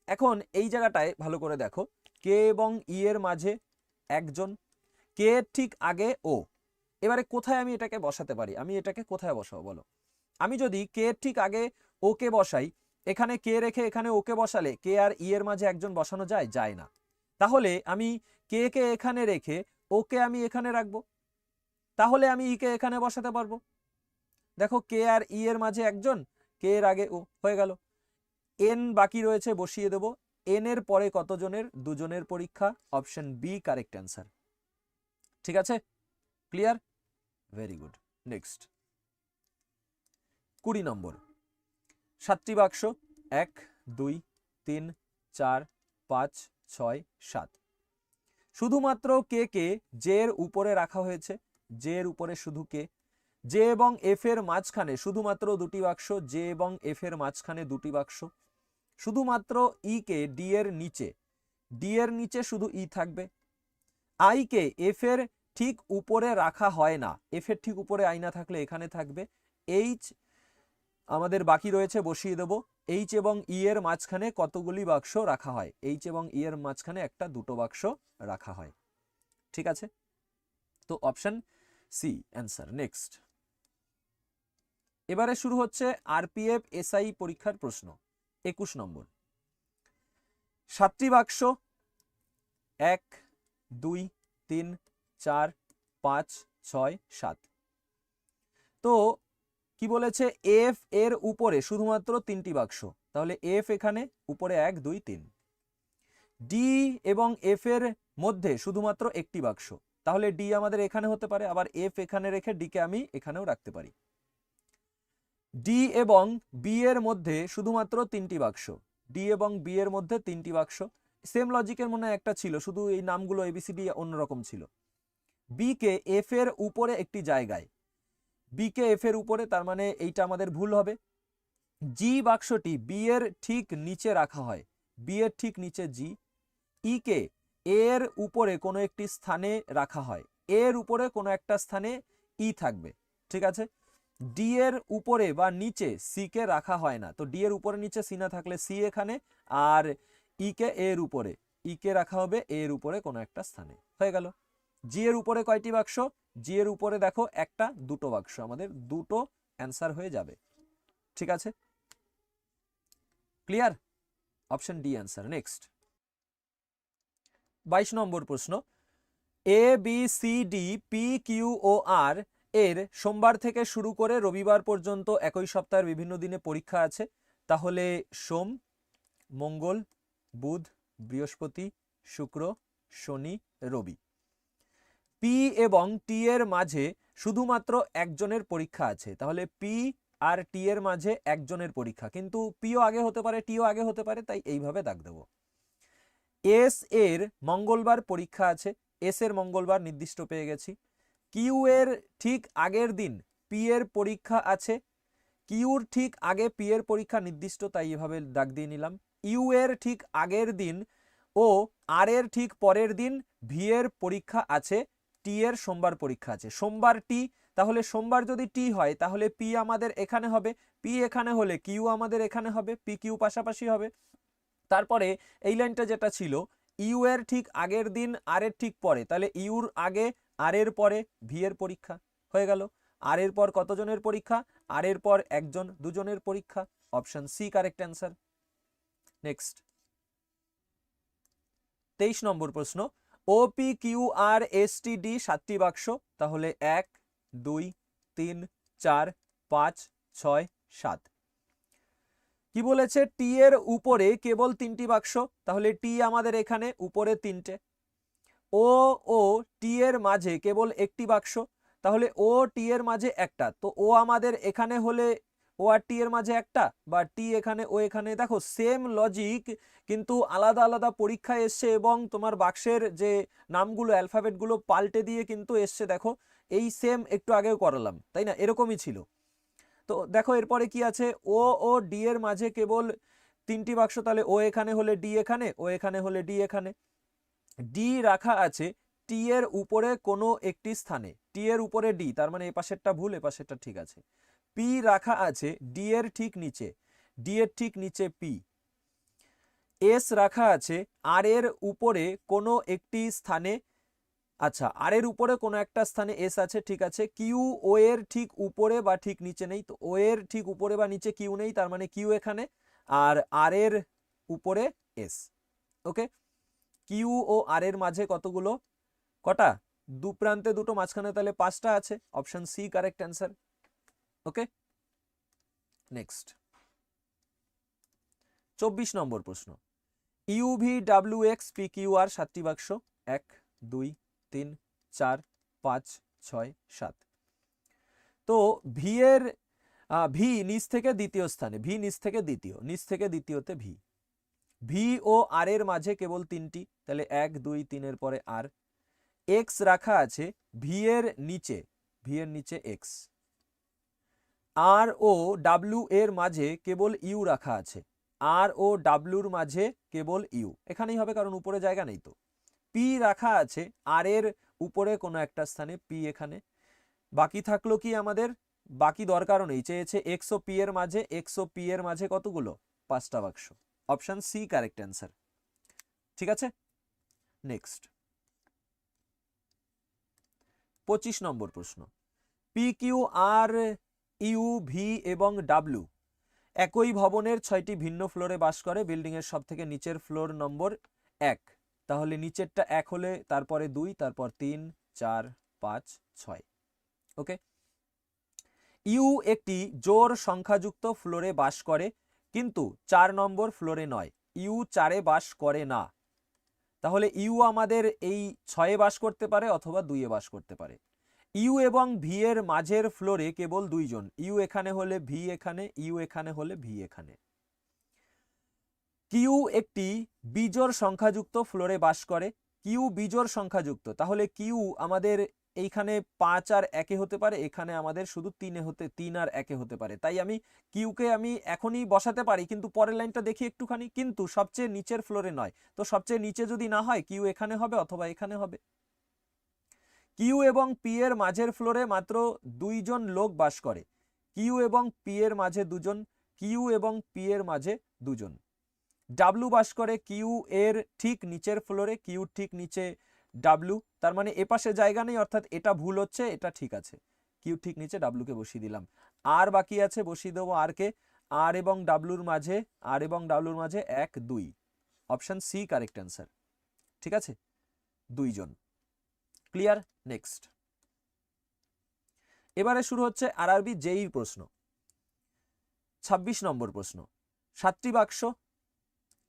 এখন এই জায়গাটায় ভালো করে দেখো, কে এবং ই এর মাঝে 1 জন, কে এর ঠিক আগে ও। এবারে কোথায় আমি এটাকে বসাতে পারি? আমি এটাকে কোথায় বসাবো বলো? আমি যদি কে এর ঠিক আগে ওকে বসাই, এখানে কে রেখে এখানে ওকে বসালে কে আর ই এর মাঝে 1 জন বসানো যায়? যায় না। তাহলে আমি কে কে এখানে রেখে ওকে আমি এখানে রাখবো, তাহলে আমি ই কে এখানে বসাতে পারবো। দেখো কে আর ই এর মাঝে 1 জন, কে এর আগে ও, হয়ে গেল। এন বাকি রয়েছে, বসিয়ে দেব। এন এর পরে কত জনের? 2 জনের পরীক্ষা। Option B correct answer. ঠিক আছে, clear? Very good. Next 20 number. 7টি বাক্স 1 2 3 4 5 6 7। শুধুমাত্র কে কে জে এর উপরে রাখা হয়েছে, জে এর উপরে শুধু কে। জে এবং এফ এর মাঝখানে শুধুমাত্র 2টি বাক্স, জে এবং এফ এর মাঝখানে 2টি বাক্স। শুধুমাত্র ই কে ডি এর নিচে, ডি এর নিচে শুধু ই থাকবে। আই কে এফ এর ঠিক উপরে রাখা হয় না, এফ এর ঠিক উপরে আই না থাকলে এখানে থাকবে। এইচ আমাদের বাকি রয়েছে, বসিয়ে দেব। এইচ এবং ই এর মাঝখানে কতগুলি বাক্স রাখা হয়? এইচ এবং ই এর মাঝখানে 1 2 বাক্স রাখা হয়। ঠিক আছে, তো অপশন সি অ্যান্সার। নেক্সট এবারে শুরু হচ্ছে আরপিএফ এসআই পরীক্ষার প্রশ্ন। 21 নম্বর। 7টি বাক্স 1 2 3 4 5 6 7। তো কি বলেছে? এফ এর উপরে শুধুমাত্র 3টি বাক্স, তাহলে এফ এখানে উপরে 1 2 3। ডি এবং এফ এর মধ্যে শুধুমাত্র একটি বাক্স, তাহলে ডি আমাদের এখানে হতে পারে, আবার এফ এখানে রেখে ডি কে আমি এখানেও রাখতে পারি। ডি এবং বি এর মধ্যে শুধুমাত্র 3টি বাক্স, ডি এবং বি এর মধ্যে 3টি বাক্স। সেম লজিকের মনে একটা ছিল, শুধু এই নামগুলো এবিসিডি অন্যরকম ছিল। বি কে এফ এর উপরে একটি জায়গায়, বি কে এফ এর উপরে, তার মানে এইটা আমাদের ভুল হবে। জি বাক্সটি বি এর ঠিক নিচে রাখা হয়, বি এর ঠিক নিচে জি। ই কে এর উপরে কোনো একটি স্থানে রাখা হয়, এর উপরে কোনো একটা স্থানে ই থাকবে। ঠিক আছে, ডি এর উপরে বা নিচে সি কে রাখা হয় না। তো ডি এর উপরে নিচে সি না থাকলে সি এখানে, আর ই কে এর উপরে, ই কে রাখা হবে এর উপরে কোনো একটা স্থানে। হয়ে গেল। জি এর উপরে কয়টি বাক্স? জি এর উপরে দেখো একটা, দুটো বাক্স, আমাদের দুটো অ্যান্সার হয়ে যাবে। ঠিক আছে, clear? Option D answer. Next 22 নম্বর প্রশ্ন, A B C D P Q O R এর সোমবার থেকে শুরু করে রবিবার পর্যন্ত একই সপ্তাহের বিভিন্ন দিনে পরীক্ষা আছে। তাহলে সোম, মঙ্গল, বুধ, বৃহস্পতি, শুক্র, শনি, রবি। পি এবং টি এর মাঝে শুধুমাত্র একজনের পরীক্ষা আছে। তাহলে পি আর টি এর মাঝে একজনের পরীক্ষা, কিন্তু পিও আগে হতে পারে টিও আগে হতে পারে, তাই এইভাবে দাগ দেব। এস এর মঙ্গলবার পরীক্ষা আছে, এস এর মঙ্গলবার নির্দিষ্ট পেয়ে গেছি। কিউ এর ঠিক আগের দিন পি এর পরীক্ষা আছে, কিউর ঠিক আগে পি এর পরীক্ষা নির্দিষ্ট, তাই এভাবে দাগ দিয়ে নিলাম। ইউ এর ঠিক আগের দিন ও আর এর ঠিক পরের দিন ভি এর পরীক্ষা আছে, টি এর সোমবার পরীক্ষা আছে। সোমবার টি, তাহলে সোমবার যদি টি হয় তাহলে পি আমাদের এখানে হবে, পি এখানে হলে কিউ আমাদের এখানে হবে, পি কিউ পাশাপাশি হবে। তারপরে এই লাইনটা যেটা ছিল, ইউ এর ঠিক আগের দিন আর এর ঠিক পরে, তাহলে ইউর আগে আর এর পরে ভি এর পরীক্ষা। হয়ে গেল। আর এর পর কতজনের পরীক্ষা? আর এর পর একজন, দুজনের পরীক্ষা। Option C correct answer. Next 23 number প্রশ্ন, O P Q R S T D 7টি বাক্স। তাহলে 1 2 3 4 5 6 7। কি বলেছে? টি এর উপরে কেবল 3টি বাক্স, তাহলে টি আমাদের এখানে উপরে 3টে। ও ও টি এর মাঝে কেবল একটি বাক্স, তাহলে ও টি এর মাঝে একটা। তো ও আমাদের এখানে হলে ও আর টি এর মাঝে একটা, বা টি এখানে ও এখানে। দেখো সেম লজিক, কিন্তু আলাদা আলাদা পরীক্ষায় এসছে এবং তোমার বাক্সের যে নামগুলো, অ্যালফাবেটগুলো পাল্টে দিয়ে কিন্তু এসছে। দেখো এই সেম একটু আগেও করালাম, তাই না? এরকমই ছিল। তো দেখো এরপরে কি আছে, ও ও ডি এর মাঝে কেবল 3টি বাক্স, তাহলে ও এখানে হলে ডি এখানে, ও এখানে হলে ডি এখানে। ডি রাখা আছে টি এর উপরে কোনো একটি স্থানে, টি এর উপরে ডি, তার মানে এপাশেরটা ভুল, এপাশেরটা ঠিক আছে। পি রাখা আছে ডি এর ঠিক নিচে, ডি এর ঠিক নিচে পি। এস রাখা আছে আর এর উপরে কোনো একটি স্থানে, আচ্ছা আর এর উপরে কোনো একটা স্থানে এস আছে, ঠিক আছে। কিউ ও এর ঠিক উপরে বা ঠিক নিচে নেই, তো ও এর ঠিক উপরে বা নিচে কিউ নেই, তার মানে কিউ এখানে, আর এর উপরে এস। ওকে, কিউ ও আর এর মাঝে কতগুলো, কটা? দু প্রান্তে দুটো, মাঝখানে তাহলে 5টা আছে। Option C correct answer. Okay, next 24 নম্বর প্রশ্ন, U V W X P Q R 7টি বাক্স। 1 2 3 4 5 6 7। তো ভি এর ভি নিচ থেকে দ্বিতীয় স্থানে, ভি নিচ থেকে দ্বিতীয়, নিচ থেকে দ্বিতীয়তে ভি। ভি ও আর এর মাঝে কেবল 3টি, তাহলে 1 2 3 এর পরে আর। এক্স রাখা আছে ভি এর নিচে, ভি এর নিচে এক্স। আর ও ডাব্লিউ এর মাঝে কেবল ইউ রাখা আছে, আর ও ডাব্লিউর মাঝে কেবল ইউ, এখানেই হবে কারণ উপরে জায়গা নেই। তো পি রাখা আছে আর এর উপরে কোনো একটা স্থানে, পি এখানে। বাকি থাকলো কি আমাদের? বাকি দরকারও নেই, চেয়েছে এক্স ও পি এর মাঝে, এক্স ও পি এর মাঝে কতগুলো? 5টা বাক্স। Option C correct answer. ঠিক আছে, নেক্সট 25 নম্বর প্রশ্ন, P Q R U V এবং ডাব্লিউ একই ভবনের 6টি ভিন্ন ফ্লোরে বাস করে। বিল্ডিং এর সব থেকে নিচের ফ্লোর নম্বর 1, তাহলে নিচেরটা 1 হলে তারপরে 2, তারপর 3 4 5 6। ওকে, ইউ একটি জোড় সংখ্যাযুক্ত ফ্লোরে বাস করে, কিন্তু 4 নম্বর ফ্লোরে নয়। ইউ 4-এ বাস করে না, তাহলে ইউ আমাদের এই 6-এ বাস করতে পারে অথবা 2-এ বাস করতে পারে। ইউ এবং ভি এর মাঝের ফ্লোরে কেবল 2 জন, ইউ এখানে হলে ভি এখানে, ইউ এখানে হলে ভি এখানে। কিউ একটি বিজোড় সংখ্যাযুক্ত ফ্লোরে বাস করে, কিউ বিজোড় সংখ্যাযুক্ত, তাহলে কিউ আমাদের এইখানে 5 আর 1-এ হতে পারে, এখানে আমাদের শুধু 3 আর 1-এ হতে পারে। তাই আমি কিউকে আমি এখনই বসাতে পারি, কিন্তু পরের লাইনটা দেখি একটুখানি, কিন্তু সবচেয়ে নিচের ফ্লোরে নয়। তো সবচেয়ে নিচে যদি না হয়, কিউ এখানে হবে অথবা এখানে হবে। কিউ এবং পি এর মাঝের ফ্লোরে মাত্র 2 জন লোক বাস করে, কিউ এবং পি এর মাঝে দুজন, কিউ এবং পি এর মাঝে দুজন। ডাব্লু বাস করে কিউ এর ঠিক নিচের ফ্লোরে, কিউ ঠিক নিচে ডাব্লু, তার মানে এপাশে জায়গা নেই, অর্থাৎ এটা ভুল হচ্ছে, এটা ঠিক আছে। কিউ ঠিক নিচে ডাব্লুকে বসিয়ে দিলাম। আর বাকি আছে, বসিয়ে দেবো আর কে, আর এবং ডাব্লুর মাঝে, আর এবং ডাব্লুর মাঝে 1 2, অপশন সি কারেক্ট অ্যান্সার। ঠিক আছে, দুইজন। ক্লিয়ার? নেক্সট। এবারে শুরু হচ্ছে আরআরবি জেইর প্রশ্ন। 26 নম্বর প্রশ্ন। 7টি বাক্স,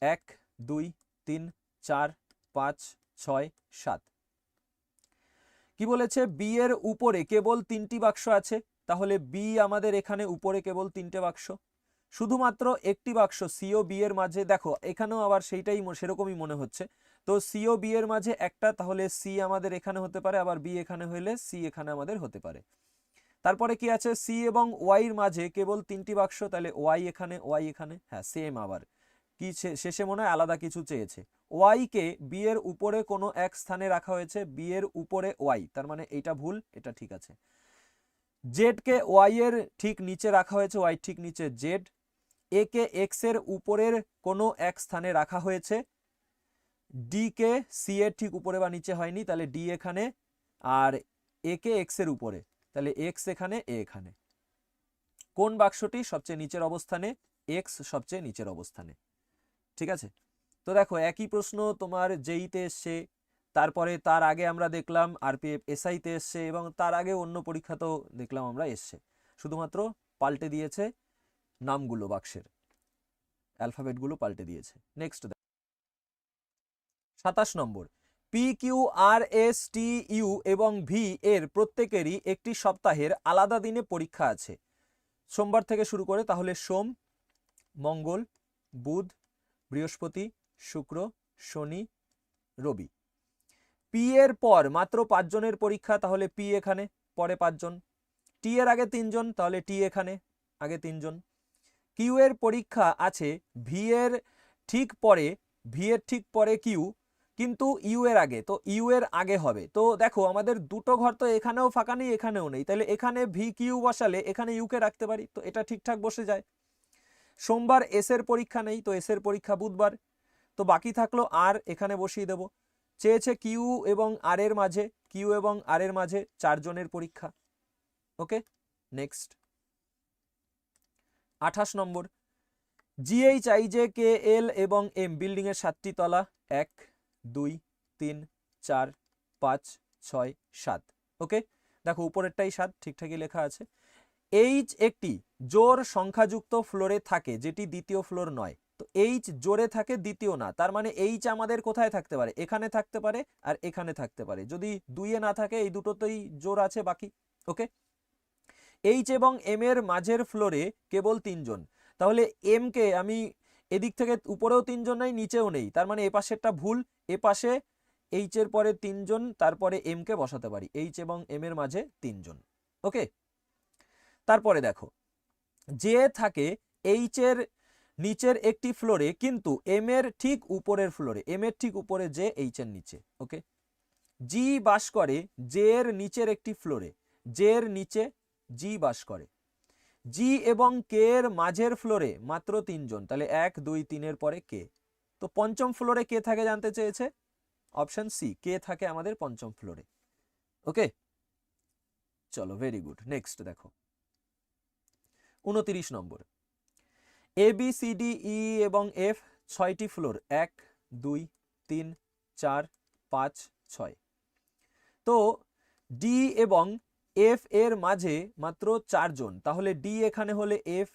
1 2 3 4 5 6 7। কি বলেছে? বি এর উপরে কেবল 3টি বাক্স আছে, তাহলে বি আমাদের এখানে উপরে কেবল 3টে বাক্স। শুধুমাত্র একটি বাক্স সি ও বি এর মাঝে, দেখো এখানেও আবার সেইটাই সেরকমই মনে হচ্ছে। তো সি ও বি এর মাঝে একটা, তাহলে সি আমাদের এখানে হতে পারে, আবার বি এখানে হলে সি এখানে আমাদের হতে পারে। তারপরে কি আছে? সি এবং ওয়াই এর মাঝে কেবল 3টি বাক্স, তাহলে ওয়াই এখানে, ওয়াই এখানে, হ্যাঁ সেম। আবার কি শেষে মনে হয় আলাদা কিছু চেয়েছে। ওয়াই কে বি এর উপরে কোনো এক স্থানে রাখা হয়েছে, বি এর উপরে ওয়াই, তার মানে এইটা ভুল, এটা ঠিক আছে। জেড কে ওয়াই এর ঠিক নিচে রাখা হয়েছে, ওয়াই ঠিক নিচে জেড। এ কে এক্স এর উপরের কোনো এক স্থানে রাখা হয়েছে, ডি কে সি এর ঠিক উপরে বা নিচে হয়নি, তাহলে ডি এখানে, আর এ কে এক্স এর উপরে, তাহলে এক্স এখানে, এ এখানে। কোন বাক্সটি সবচেয়ে নিচের অবস্থানে? এক্স সবচেয়ে নিচের অবস্থানে। ঠিক আছে, তো দেখো একই প্রশ্ন তোমার জেইতে এসছে, তারপরে তার আগে আমরা দেখলাম আরপিএফ এসআইতে এসছে, এবং তার আগে অন্য পরীক্ষাতেও দেখলাম আমরা এসছে, শুধুমাত্র পাল্টে দিয়েছে নামগুলো, বাক্সের অ্যালফাবেটগুলো পাল্টে দিয়েছে। নেক্সট 27 নম্বর। P Q R S T U এবং ভি এর প্রত্যেকেরই একটি সপ্তাহের আলাদা দিনে পরীক্ষা আছে, সোমবার থেকে শুরু করে, তাহলে সোম, মঙ্গল, বুধ, বৃহস্পতি, শুক্র, শনি, রবি। পি এর পর মাত্র 5 জনের পরীক্ষা, তাহলে পি এখানে, পরে 5 জন। টি এর আগে 3 জন, তাহলে টি এখানে, আগে 3 জন। কিউ এর পরীক্ষা আছে ভি এর ঠিক পরে, ভি এর ঠিক পরে কিউ, কিন্তু ইউ এর আগে, তো ইউ এর আগে হবে। তো দেখো আমাদের দুটো ঘর তো এখানেও ফাঁকা নেই, এখানেও নেই, তাহলে এখানে ভি কিউ বসালে এখানে ইউ কে রাখতে পারি, তো এটা ঠিকঠাক বসে যায়। সোমবার এস এর পরীক্ষা নেই, তো এস এর পরীক্ষা বুধবার, তো বাকি থাকলো আর, এখানে বসিয়ে দেব। চেয়েছে কিউ এবং আর এর মাঝে, কিউ এবং আর এর মাঝে 4 জনের পরীক্ষা। ওকে, নেক্সট। 28 নম্বর। জিএইচ আইজে কে এল এবং এম বিল্ডিং এর 7টি তলা, 1 2 3 4 5 6 7। ওকে, দেখো উপরেরটাই 7, ঠিকঠাকই লেখা আছে। এইচ একটি জোড় সংখ্যাযুক্ত ফ্লোরে থাকে যেটি দ্বিতীয় ফ্লোর নয়, তো এইচ জোরে থাকে, দ্বিতীয় না, তার মানে এইচ আমাদের কোথায় থাকতে পারে? এখানে থাকতে পারে আর এখানে থাকতে পারে, যদি 2-এ না থাকে এই দুটোতেই জোর আছে বাকি। ওকে, এইচ এবং এম এর মাঝের ফ্লোরে কেবল 3 জন, তাহলে এম কে আমি এদিক থেকে উপরেও 3 জন নাই, নিচেও নেই, তার মানে এপাশেরটা ভুল, এপাশে এইচ এর পরে 3 জন, তারপরে এম কে বসাতে পারি, এইচ এবং এম এর মাঝে 3 জন। ওকে, তারপরে দেখো যে থাকে এইচ এর নিচের একটি ফ্লোরে, কিন্তু এম এর ঠিক উপরের ফ্লোরে, এম এর ঠিক উপরে, যে এইচ এর নিচে। ওকে, জি বাস করে জে এর নিচের একটি ফ্লোরে, জে এর নিচে জি বাস করে। জি এবং কে এর মাঝের ফ্লোরে মাত্র 3 জন, তাহলে 1 2 3 এর পরে কে, তো পঞ্চম ফ্লোরে কে থাকে জানতে চেয়েছে, অপশন সি, কে থাকে আমাদের পঞ্চম ফ্লোরে। ওকে, চলো ভেরি গুড। নেক্সট দেখো 29 নম্বর। এ বি সি ডি ই এবং এফ 6টি ফ্লোর, 1 2 3 4 5 6। তো ডি এবং এফ এর মাঝে মাত্র 4 জন, তাহলে ডি এখানে হলে এফ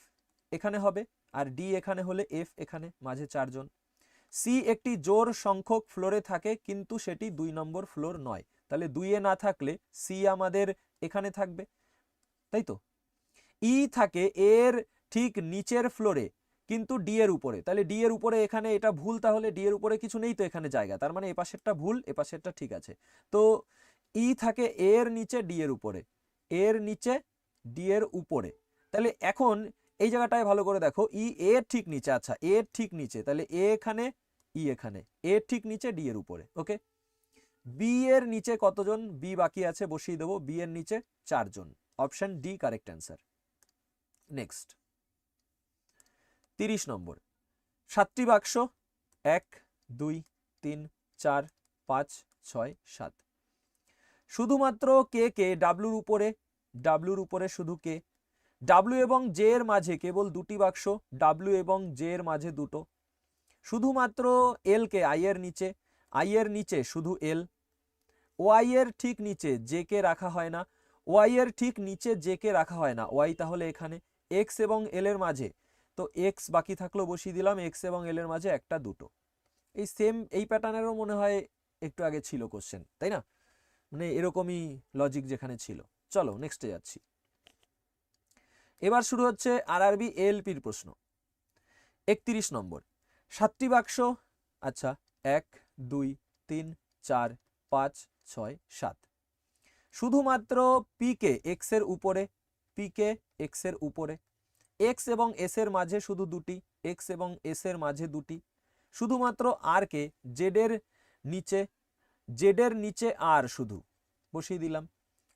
এখানে হবে, আর ডি এখানে হলে এফ এখানে, মাঝে 4 জন। সি একটি জোড় সংখ্যক ফ্লোরে থাকে, কিন্তু সেটি 2 নম্বর ফ্লোর নয়, তাহলে 2-এ না থাকলে সি আমাদের এখানে থাকবে, তাই তো। ই থাকে এর ঠিক নিচের ফ্লোরে, কিন্তু ডি এর উপরে, তাহলে ডি এর উপরে এখানে, এটা ভুল, তাহলে ডি এর উপরে কিছু নেই তো এখানে জায়গা, তার মানে এপাশেরটা ভুল, এপাশেরটা ঠিক আছে। তো ই থাকে এর নিচে ডি এর উপরে, এর নিচে ডি এর উপরে, তাহলে এখন এই জায়গাটায় ভালো করে দেখো, ই এর ঠিক নিচে, আচ্ছা এর ঠিক নিচে, তাহলে এ এখানে, ই এখানে, এর ঠিক নিচে ডি এর উপরে। ওকে, বি এর নিচে কতজন? বি বাকি আছে, বসিয়ে দেবো, বি এর নিচে 4 জন, option D correct answer. Next 30 নম্বর, 7টি বাক্স 1 2 3 4 5 6 7, শুধুমাত্র কে কে ডাব্লুর উপরে শুধু কে, ডাব্লু এবং জে এর মাঝে কেবল দুটি বাক্স, ডাব্লু এবং জে এর মাঝে দুটো, শুধুমাত্র এল কে আই এর নিচে শুধু এল, ওয়াই এর ঠিক নিচে জে কে রাখা হয় না, ওয়াই এর ঠিক নিচে জে কে রাখা হয় না, ওয়াই তাহলে এখানে, এক্স এবং এল এর মাঝে তো এক্স বাকি থাকলো বসিয়ে দিলাম, এক্স এবং এল এর মাঝে একটা দুটো। এই সেম এই প্যাটার্নেরও মনে হয় একটু আগে ছিল কোশ্চেন, তাই না? মানে এরকমই লজিক যেখানে ছিল। চলো নেক্সটে যাচ্ছি। এবার শুরু হচ্ছে আরআরবি এএলপির প্রশ্ন। 31 নম্বর, 7টি বাক্স, আচ্ছা 1 2 3 4 5 6 7, শুধুমাত্র পিকে এক্স এর উপরে, পিকে এক্স এর উপরে, এক্স এবং এস এর মাঝে শুধু দুটি, এক্স এবং এস এর মাঝে দুটি, শুধুমাত্র আর কে জেড এর নিচে আর শুধু বসিয়ে দিলাম,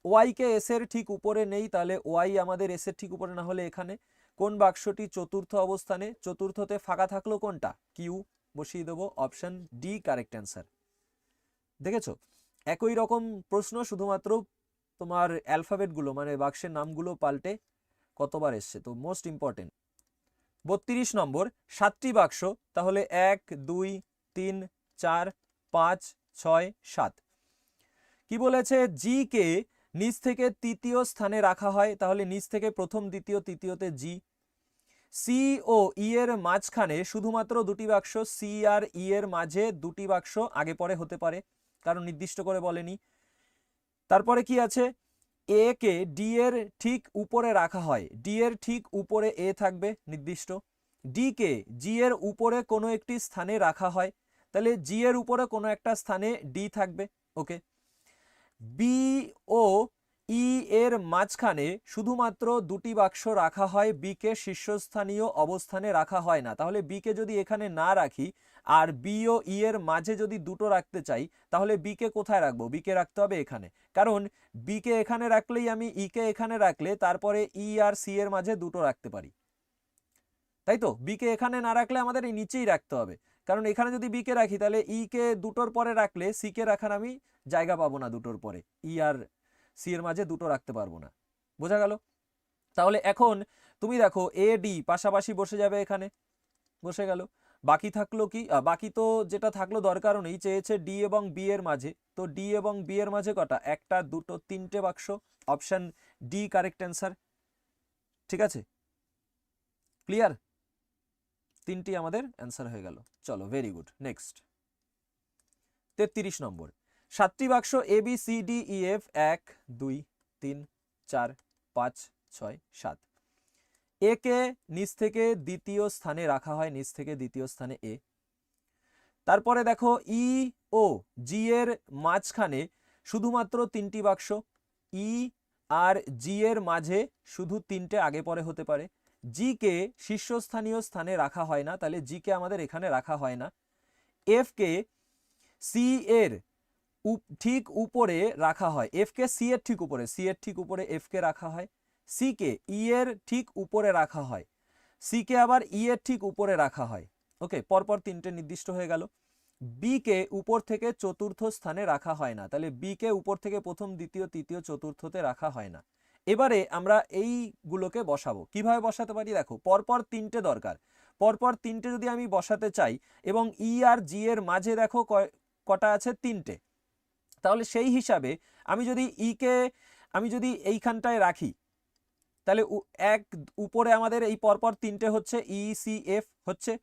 ওয়াই কে এস এর ঠিক উপরে নেই, তাহলে ওয়াই আমাদের এস এর ঠিক উপরে না হলে এখানে, কোন বাক্সটি চতুর্থ অবস্থানে, চতুর্থতে ফাঁকা থাকলো কোনটা, কিউ, বসিয়ে দেবো অপশন ডি কারেক্ট অ্যান্সার। দেখেছো একই রকম প্রশ্ন, শুধুমাত্র তোমার অ্যালফাবেটগুলো মানে বাক্সের নামগুলো পাল্টে কতবার এসছে, তো মোস্ট ইম্পর্টেন্ট। 32 নম্বর, 7টি বাক্স, তাহলে 1 2 3 4 5 6 7, কি বলেছে, জি কে নিচ থেকে তৃতীয় স্থানে রাখা হয়, তাহলে নিচ থেকে প্রথম দ্বিতীয় তৃতীয়তে জি, সি ও ই এর মাঝখানে শুধুমাত্র দুটি বাক্স, সি আর ই এর মাঝে দুটি বাক্স, আগে পরে হতে পারে কারণ নির্দিষ্ট করে বলেনি। তারপরে কি আছে, এ কে ডি এর ঠিক উপরে রাখা হয়, ডি এর ঠিক উপরে এ থাকবে নির্দিষ্ট, ডি কে জি এর উপরে কোনো একটি স্থানে রাখা হয়, তাহলে জি এর উপরে কোনো একটা স্থানে ডি থাকবে, ওকে। বি ও ই এর মাঝখানে শুধুমাত্র দুটি বাক্স রাখা হয়, বি কে শীর্ষস্থানীয় অবস্থানে রাখা হয় না, তাহলে বি কে যদি এখানে না রাখি আর বি ও ই এর মাঝে যদি দুটো রাখতে চাই তাহলে বি কে কোথায় রাখবো, বি কে রাখতে হবে এখানে, কারণ বি কে এখানে রাখলেই আমি ই কে এখানে রাখলে তারপরে ই আর সি এর মাঝে দুটো রাখতে পারি, তাই তো? বি কে এখানে না রাখলে আমাদের এই নিচেই রাখতে হবে, কারণ এখানে যদি বি কে রাখি তাহলে ই কে দুটোর পরে রাখলে সি কে রাখার আমি জায়গা পাবো না, দুটোর পরে ই আর সি এর মাঝে দুটো রাখতে পারবো না, বোঝা গেল? তাহলে এখন তুমি দেখো এ ডি পাশাপাশি বসে যাবে, এখানে বসে গেল, বাকি থাকলো কি, বাকি তো যেটা থাকলো দরকারও নেই, চেয়েছে ডি এবং বি এর মাঝে, তো ডি এবং বি এর মাঝে কটা, একটা দুটো তিনটে বাক্স, অপশন ডি কারেক্ট অ্যান্সার। ঠিক আছে, ক্লিয়ার? তিনটি আমাদের অ্যান্সার হয়ে গেল। চলো ভেরি গুড, নেক্সট 33 নম্বর, 7টি বাক্স A B C D E F 1 2 3 4 5 6 7, A কে নিচ থেকে দ্বিতীয় স্থানে রাখা হয়, নিচ থেকে দ্বিতীয় স্থানে এ, তারপরে দেখো ই ও জি এর মাঝখানে শুধুমাত্র তিনটি বাক্স, ই আর জি এর মাঝে শুধু তিনটে, আগে পরে হতে পারে, জি কে শীর্ষস্থানীয় স্থানে রাখা হয় না, তাহলে জি কে আমাদের এখানে রাখা হয় না, এফ কে সি এর ঠিক উপরে রাখা হয়, এফ কে সি এর ঠিক উপরে, সি এর ঠিক উপরে এফ কে রাখা হয়, সি কে ই এর ঠিক উপরে রাখা হয়, সি কে আবার ই এর ঠিক উপরে রাখা হয়, ওকে, পরপর তিনটে নির্দিষ্ট হয়ে গেল। বি কে উপর থেকে চতুর্থ স্থানে রাখা হয় না, তাহলে বি কে উপর থেকে প্রথম দ্বিতীয় তৃতীয় চতুর্থতে রাখা হয় না। এবারে আমরা এইগুলোকে বসাবো, কিভাবে বসাতে পারি দেখো, পরপর তিনটে দরকার, পরপর তিনটে যদি আমি বসাতে চাই এবং ই আর জি এর মাঝে দেখো কটা আছে, তিনটে, তাহলে সেই হিসাবে আমি যদি এইখানটায় রাখি তাহলে এক উপরে আমাদের এই পরপর তিনটে হচ্ছে ই সি এফ হচ্ছে,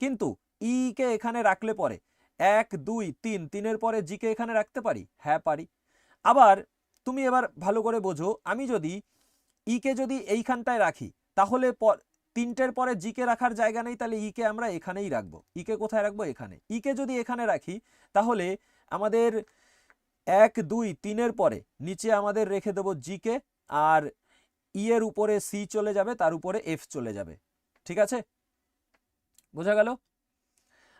কিন্তু ই কে এখানে রাখলে পরে 1 2 3 3-এর পরে জি কে এখানে রাখতে পারি, হ্যাঁ পারি। আবার তুমি এবার ভালো করে বোঝো, আমি যদি ই কে যদি এইখানটায় রাখি তাহলে তিনটের পরে জি কে রাখার জায়গা নেই, তাহলে ই কে আমরা এখানেই রাখবো, ই কে কোথায় রাখবো, এখানে। ই কে যদি এখানে রাখি তাহলে আমাদের 1 2 3-এর পরে নিচে আমাদের রেখে দেবো জি কে, আর ই এর উপরে সি চলে যাবে, তার উপরে এফ চলে যাবে, ঠিক আছে, বোঝা গেল?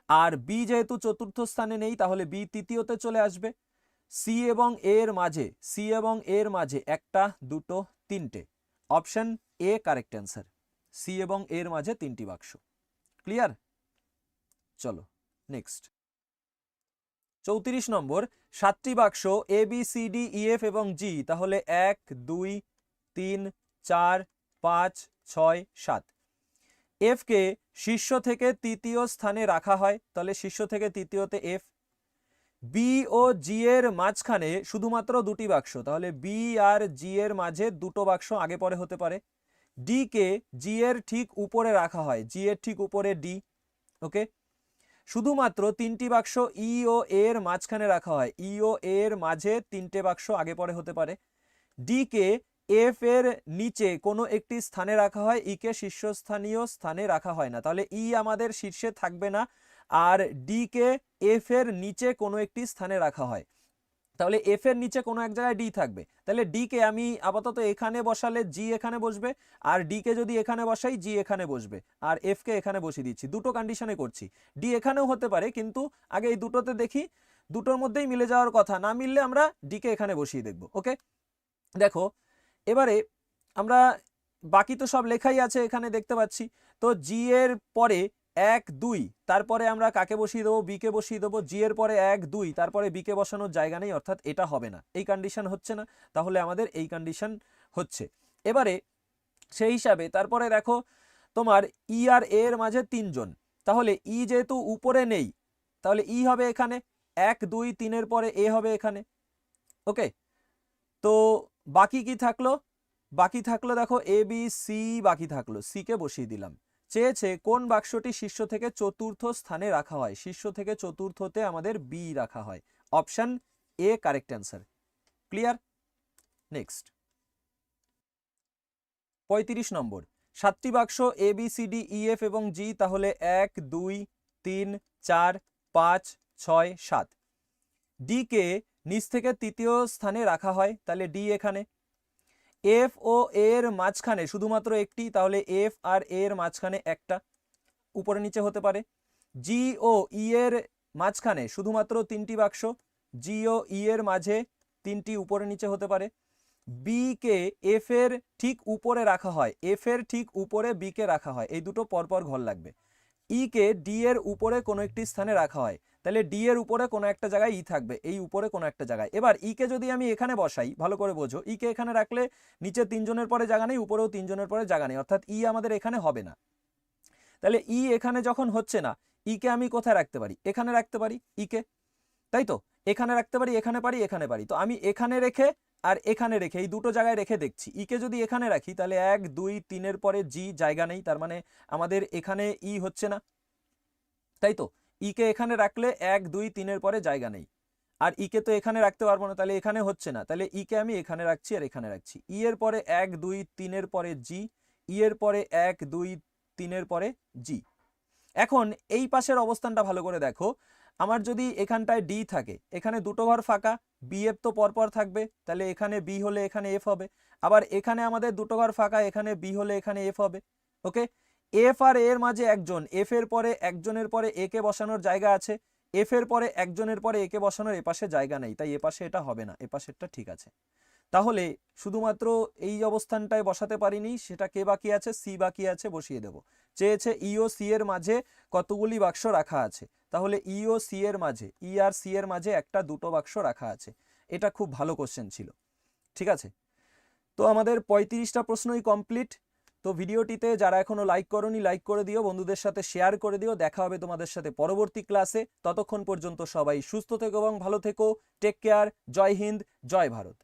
আর বি যেহেতু চতুর্থ স্থানে নেই তাহলে বি তৃতীয়তে চলে আসবে, সি এবং এর মাঝে একটা দুটো তিনটে, option A correct answer, C এবং এর মাঝে 3টি বাক্স। ক্লিয়ার? চলো নেক্সট। 34 নম্বর, 7টি বাক্স A B C D E F এবং জি, তাহলে 1 2 3 4 5 6 7। এফ কে শীর্ষ থেকে তৃতীয় স্থানে রাখা হয়, তাহলে শীর্ষ থেকে তৃতীয়তে এফ। বি ও জি এর মাঝখানে শুধুমাত্র 2টি বাক্স, তাহলে বি আর জি এর মাঝে 2টো বাক্স আগে পরে হতে পারে। ডি কে জি এর ঠিক উপরে রাখা হয়, জি এর ঠিক উপরে ডি। ওকে, শুধুমাত্র 3টি বাক্স ই ও এর মাঝখানে রাখা হয়, ই ও এর মাঝে 3টে বাক্স আগে পরে হতে পারে। ডি কে এফ এর নিচে কোনো একটি স্থানে রাখা হয়, ই কে শীর্ষস্থানীয় স্থানে রাখা হয় না, তাহলে ই আমাদের শীর্ষে থাকবে না, আর ডি কে এফ এর নিচে কোনো একটি স্থানে রাখা হয়, তাহলে এফ এর নিচে কোনো এক জায়গায় ডি থাকবে। তাহলে ডি কে আমি আপাতত এখানে বসালে জি এখানে বসবে, আর ডি কে যদি এখানে বসাই জি এখানে বসবে, আর এফ কে এখানে বসিয়ে দিচ্ছি। দুটো কন্ডিশনে করছি, ডি এখানেও হতে পারে, কিন্তু আগে এই দুটোতে দেখি, দুটোর মধ্যেই মিলে যাওয়ার কথা, না মিললে আমরা ডি কে এখানে বসিয়ে দেখব। ওকে, দেখো এবারে আমরা বাকি তো সব লেখাই আছে এখানে দেখতে পাচ্ছি, তো জি এর পরে 1 2, তারপরে আমরা কাকে বসিয়ে দেবো, বি কে বসিয়ে দেবো। জি এর পরে 1 2, তারপরে বি কে বসানোর জায়গা নেই, অর্থাৎ এটা হবে না, এই কন্ডিশন হচ্ছে না, তাহলে আমাদের এই কন্ডিশন হচ্ছে। এবারে সেই হিসাবে তারপরে দেখো তোমার ই আর এ এর মাঝে 3 জন, তাহলে ই যেহেতু উপরে নেই, তাহলে ই হবে এখানে, 1 2 3 এর পরে এ হবে এখানে। ওকে, তো বাকি কি থাকলো, বাকি থাকলো দেখো এ বি সি, বাকি থাকলো, সি কে বসিয়ে দিলাম। চেয়েছে কোন বাক্সটি শীর্ষ থেকে চতুর্থ স্থানে রাখা হয়, শীর্ষ থেকে চতুর্থতে আমাদের বি রাখা হয়, option A correct answer. Clear? Next 35 নম্বর, 7টি বাক্স A B C D E F এবং জি, তাহলে 1 2 3 4 5 6 7। ডি কে নিচ থেকে তৃতীয় স্থানে রাখা হয়, তাহলে ডি এখানে। এফ ও এর মাঝখানে শুধুমাত্র একটি, তাহলে এফ আর এর মাঝখানে একটা, উপরে নিচে হতে পারে। জি ও ই এর মাঝখানে শুধুমাত্র 3টি বাক্স, জি ও ই এর মাঝে 3টি, উপরে নিচে হতে পারে। বি কে এফ এর ঠিক উপরে রাখা হয়, এফ এর ঠিক উপরে বি কে রাখা হয়, এই দুটো পরপর ঘর লাগবে। ই কে ডি এর উপরে কোনো একটি স্থানে রাখা হয়, তাহলে ডি এর উপরে কোনো একটা জায়গায় ই থাকবে, এই উপরে কোনো একটা জায়গায়। এবার ই কে যদি আমি এখানে বসাই, ভালো করে বোঝো, ই কে এখানে রাখলে নিচে 3 জনের পরে জায়গা নেই, উপরেও 3 জনের পরে জায়গা নেই, অর্থাৎ ই আমাদের এখানে হবে না। তাহলে ই এখানে যখন হচ্ছে না, ই কে আমি কোথায় রাখতে পারি, এখানে রাখতে পারি ই কে, তাই তো, এখানে রাখতে পারি, এখানে পারি, এখানে পারি, তো আমি এখানে রেখে আর এখানে রেখে এই দুটো জায়গায় রেখে দেখছি। ই কে যদি এখানে রাখি, তাহলে 1 2 3 এর পরে জি জায়গা নেই, তার মানে আমাদের এখানে ই হচ্ছে না, তাই তো। ই কে এখানে রাখলে 1 2 3 এর পরে জায়গা নেই, আর ই কে তো এখানে রাখতে পারবো না, তাহলে এখানে হচ্ছে না, তাহলে ই কে আমি এখানে রাখছি আর এখানে রাখছি। ই এর পরে 1 2 3 এর পরে জি, ই এর পরে 1 2 3 এর পরে জি। এখন এই পাশের অবস্থানটা ভালো করে দেখো, আমার যদি এখানটায় ডি থাকে, এখানে দুটো ঘর ফাঁকা, বি এফ তো পরপর থাকবে, তাহলে এখানে বি হলে এখানে এফ হবে, আবার এখানে আমাদের দুটো ঘর ফাঁকা, এখানে বি হলে এখানে এফ হবে। ওকে, এফ আর এর মাঝে একজন, এফ এর পরে একজনের পরে এ কে বসানোর জায়গা আছে, এফ এর পরে একজনের পরে এ কে বসানোর এপাশে জায়গা নেই, তাই এপাশে এটা হবে না, এপাশেরটা ঠিক আছে। তাহলে শুধুমাত্র এই অবস্থানটায় বসাতে পারিনি, সেটা কে বাকি আছে, সি বাকি আছে, বসিয়ে দেব। চেয়েছে ই ও সি এর মাঝে কতগুলি বাক্স রাখা আছে, তাহলে ই ও সি এর মাঝে, ই আর সি এর মাঝে একটা দুটো বাক্স রাখা আছে। এটা খুব ভালো কোশ্চেন ছিল, ঠিক আছে। তো আমাদের 35টা প্রশ্নই কমপ্লিট। তো ভিডিওটিতে যারা এখনো লাইক করোনি, লাইক করে দিও, বন্ধুদের সাথে শেয়ার করে দিও। দেখা হবে তোমাদের সাথে পরবর্তী ক্লাসে, ততক্ষণ পর্যন্ত সবাই সুস্থ থেকো এবং ভালো থেকো। টেক কেয়ার, জয় হিন্দ, জয় ভারত।